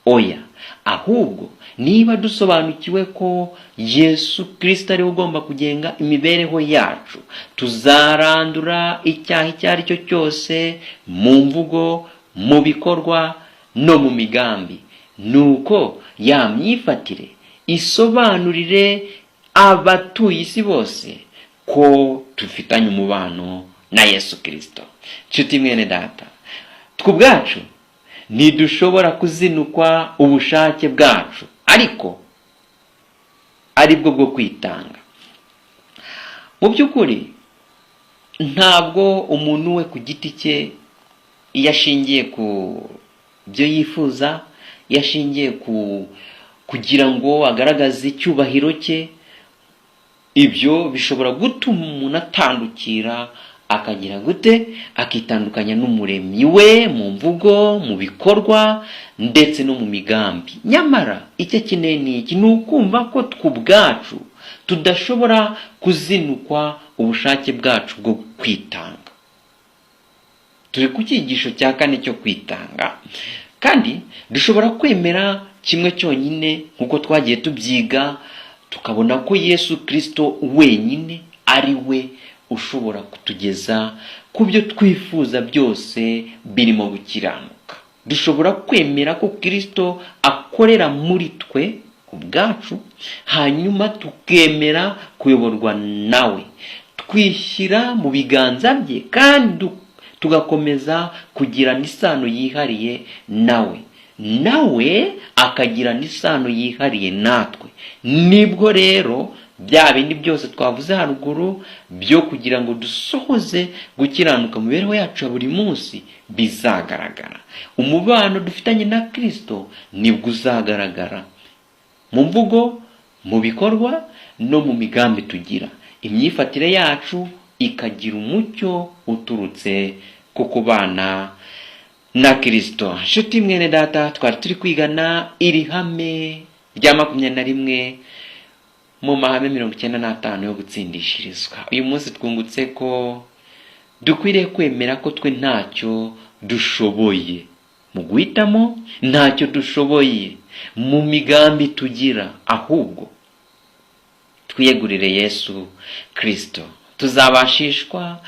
Oya, ahubwo niba dusobanukiwe ko Yesu Kristo ari ugomba kugenga imibereho yacu, tuzarandura icyaha icyo ari cyo cyose mu mvugo, mu bikorwa no mu migambi. Nuko ya myifatire isobanurire abatuye isi bose ko tufitanye umubano na Yesu Kristo. Nshuti mwene data, twubwacu ntidushobora kuzinukwa ubushake bwacu, ariko aribwo bwo kwitanga. Mu by'ukuri ntabwo umuntu we ku giti cye yashingiye ku byo yifuza, yashingiye kugira ngo agaragaze icyubahiro cye, ibyo bishobora gutuma umuntu atandukira akagira gute, akitandukanya n'umuremyi we mu mvugo, mu bikorwa ndetse no mu migambi. Nyamara icyo akeneye ni iki? Ni ukumva ko twubwacu tudashobora kuzinukwa ubushake bwacu bwo kwitanga. Turi ku cyigisho cya 4 cyo kwitanga, kandi dushobora kwemera kimwe cyonyine nk'uko twagiye tubyiga, tukabona ko Yesu Kristo wenyine ari we ushobora kutugeza ku byo twifuza byose birimo gukiranuka. Dushobora kwemera ko Kristo akorera muri twe ubwacu, hanyuma tukemera kuyoborwa nawe, twishyira mu biganza bye, kandi tugakomeza kugirana isano yihariye nawe, nawe akagirana isano yihariye natwe. Nibwo rero bya bindi byose twavuze haruguru byo kugira ngo dusohoze gukiranuka mu mibereho yacu ya buri munsi bizagaragara. Umubano dufitanye na Kristo nibwo uzagaragara mu mvugo, mu bikorwa no mu migambi tugira. Imyifatire yacu ikagira umucyo uturutse ku kubana na Kristo. Nshuti mwene data, twari turi kwigana iri hame rya 21 mu mahame 95 yo gutsindishirizwa. Uyu munsi twungutse ko dukwiriye kwemera ko twe ntacyo dushoboye mu guhitamo, ntacyo dushoboye mu migambi tugira, ahubwo twiyegurire Yesu Kristo, tuzabashishwa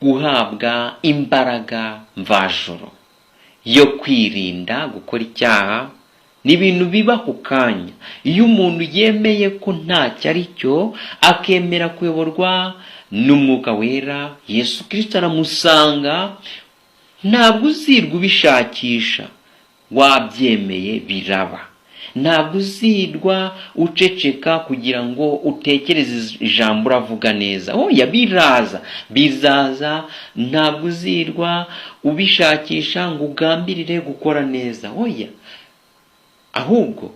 guhabwa imbaraga mvajoro yo kwirinda gukora icyaha. N'ibintu biba ku kanya. Iyo umuntu yemeye ko ntacyo ari cyo, akemera kuyoborwa n'Umwuka Wera, Yesu Kristo aramusanga, ntabwo uzirwa ubishakisha, wabyemeye biraba. Ntabwo uzirwa uceceka kugira ngo utekereze ijambo uravuga neza. Oya, bizaza. Ntabwo uzirwa ubishakisha ngo ugambirire gukora neza. Oya, ahubwo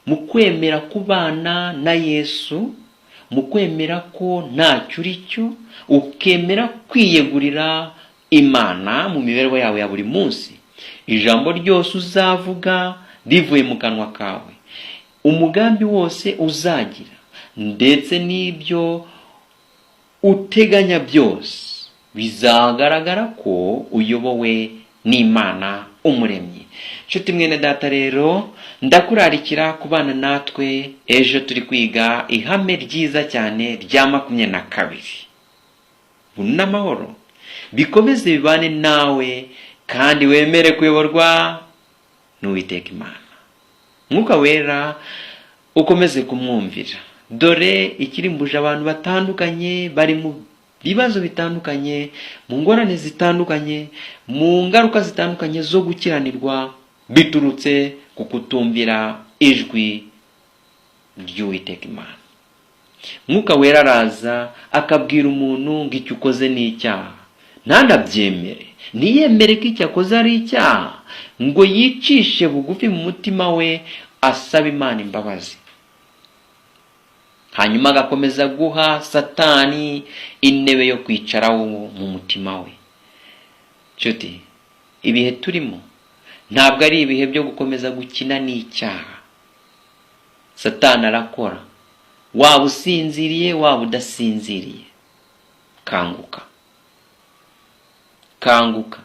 mu kwemera kubana na Yesu, mu kwemera ko ntacyo uri cyo, ukemera kwiyegurira Imana mu mibereho yawe ya buri munsi. Ijambo ryose uzavuga rivuye mu kanwa kawe, umugambi wose uzagira ndetse n'ibyo uteganya byose bizagaragara ko uyobowe n'Imana umuremyi. Nshuti mwene data rero, ndakurarikira kubana natwe ejo turi kwiga ihame ryiza cyane rya 22. N'amahoro bikomeze bibane nawe kandi wemere kuyoborwa n'Uwiteka Imana. Mwuka Wera ukomeze kumwumvira. Dore ikirimbuje abantu batandukanye bari mu bibazo bitandukanye, mu ngorane zitandukanye, mu ngaruka zitandukanye zo gukiranirwa biturutse ku kutumvira ijwi ry'Uwiteka Imana. Mwuka Wera araza akabwira umuntu ngo icyo ukoze ni icyaha, ntandabyemere, ntiyemere ko icyo akoze ari icyaha, ngo yicishe bugufi mu mutima we asaba Imana imbabazi. Hanyuma agakomeza guha Satani intebe yo kwicaraho mu mutima we. Nshuti, ibihe turimo ntabwo ari ibihe byo gukomeza gukina n'icyaha. Satani arakora, waba usinziriye waba udasinziriye. Kanguka, kanguka.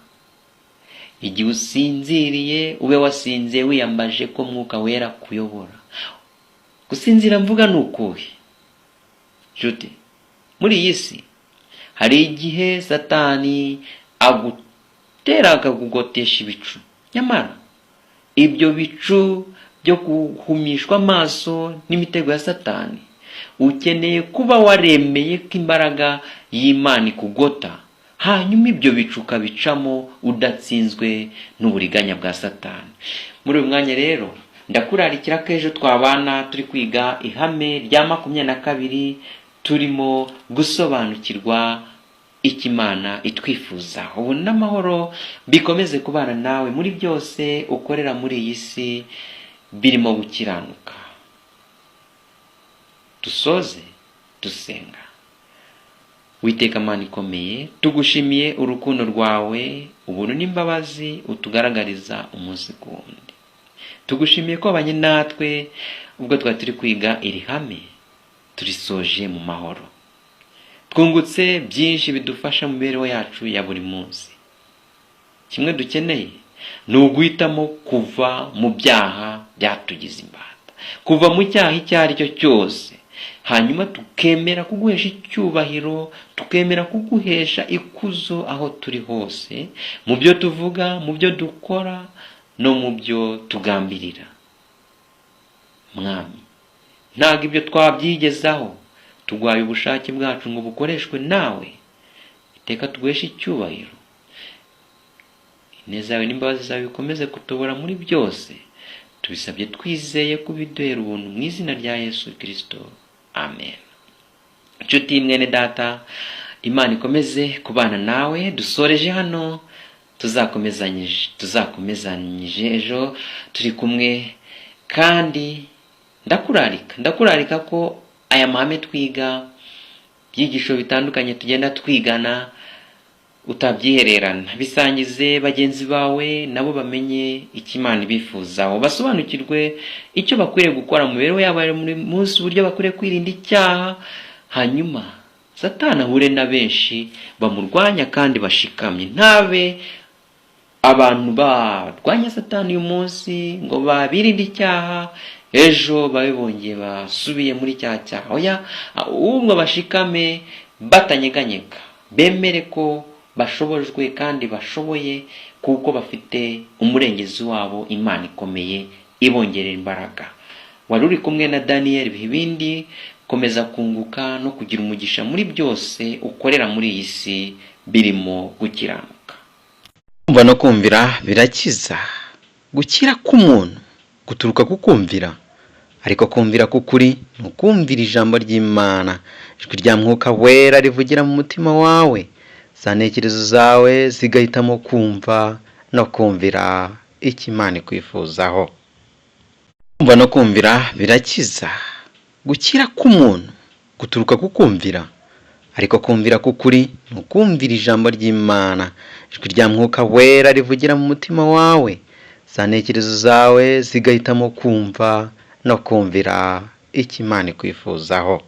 Igihe usinziriye ube wasinze wiyambaje ko Mwuka Wera kuyobora. Gusinzira mvuga ni ukuhe? Nshuti, muri iyi si hari igihe Satani agutera akakugotesha ibicu. Nyamara ibyo bicu byo guhumishwa amaso n'imitego ya Satani, ukeneye kuba waremeye ko imbaraga y'Imana ikugota, hanyuma ibyo bicu ukabicamo udatsinzwe n'uburiganya bwa Satani. Muri uyu mwanya rero ndakurarikira ko ejo twabana turi kwiga ihame rya 22, turimo gusobanukirwa icyo Imana itwifuza. Ubu n'amahoro bikomeze kubana nawe muri byose ukorera muri iyi si birimo gukiranuka. Dusoze dusenga. Uwiteka Mana ikomeye, tugushimiye urukundo rwawe, ubuntu n'imbabazi utugaragariza umunsi ku wundi. Tugushimiye ko abanye natwe ubwo turi kwiga iri hame, turisoje mu mahoro. Twungutse byinshi bidufasha mu mibereho yacu ya buri munsi. Kimwe dukeneye ni uguhitamo kuva mu byaha byatugize imbata, kuva mu cyaha icyo ari cyo cyose, hanyuma tukemera kuguhesha icyubahiro, tukemera kuguhesha ikuzo aho turi hose, mu byo tuvuga, mu byo dukora no mu byo tugambirira. Mwami, ntabwo ibyo twabyigezaho, tugwaye ubushake bwacu ngo bukoreshwe nawe. Iteka tuguhesha icyubahiro, ineza yawe n'imbabazi zawe bikomeze kutubora muri byose. Tubisabye twizeye kubiduhera ubuntu mu izina rya Yesu Kristo, amen. Nshuti mwene data, Imana ikomeze kubana nawe. Dusoreje hano, tuzakomezanyije ejo turi kumwe, kandi ndakurarika ko aya mahame twiga, byigisho bitandukanye tugenda twigana, utabyihererana. Bisangize bagenzi bawe, nabo bamenye icyo Imana ibifuzaho, basobanukirwe icyo bakwiriye gukora mu mibereho yabo muri munsi, uburyo bakwiriye kwirinda icyaha, hanyuma Satani ahure na benshi bamurwanya kandi bashikamye. Ntabe abantu barwanya Satani uyu munsi ngo babirinde icyaha, ejo babe bongeye basubiye muri cya cyaha. Oya, ahubwo bashikame batanyeganyega, bemere ko bashobojwe kandi bashoboye, kuko bafite umurengezi wabo, Imana ikomeye ibongerera imbaraga. Wari uri kumwe na Daniel Bihibindi. Komeza kunguka no kugira umugisha muri byose ukorera muri iyi si birimo gukiranuka. Kumva no kumvira birakiza. Gukira k'umuntu guturuka ku kumvira, ariko kumvira k'ukuri ni ukumvira ijambo ry'Imana, ijwi rya Mwuka Wera rivugira mu mutima wawe, za ntekerezo zawe zigahitamo kumva no kumvira icyo Imana ikwifuzaho. Kumva no kumvira birakiza. Gukira k'umuntu guturuka ku kumvira, ariko kumvira k'ukuri ni ukumvira ijambo ry'Imana, ijwi rya Mwuka Wera rivugira mu mutima wawe, za ntekerezo zawe zigahitamo kumva no kumvira icyo Imana ikwifuzaho.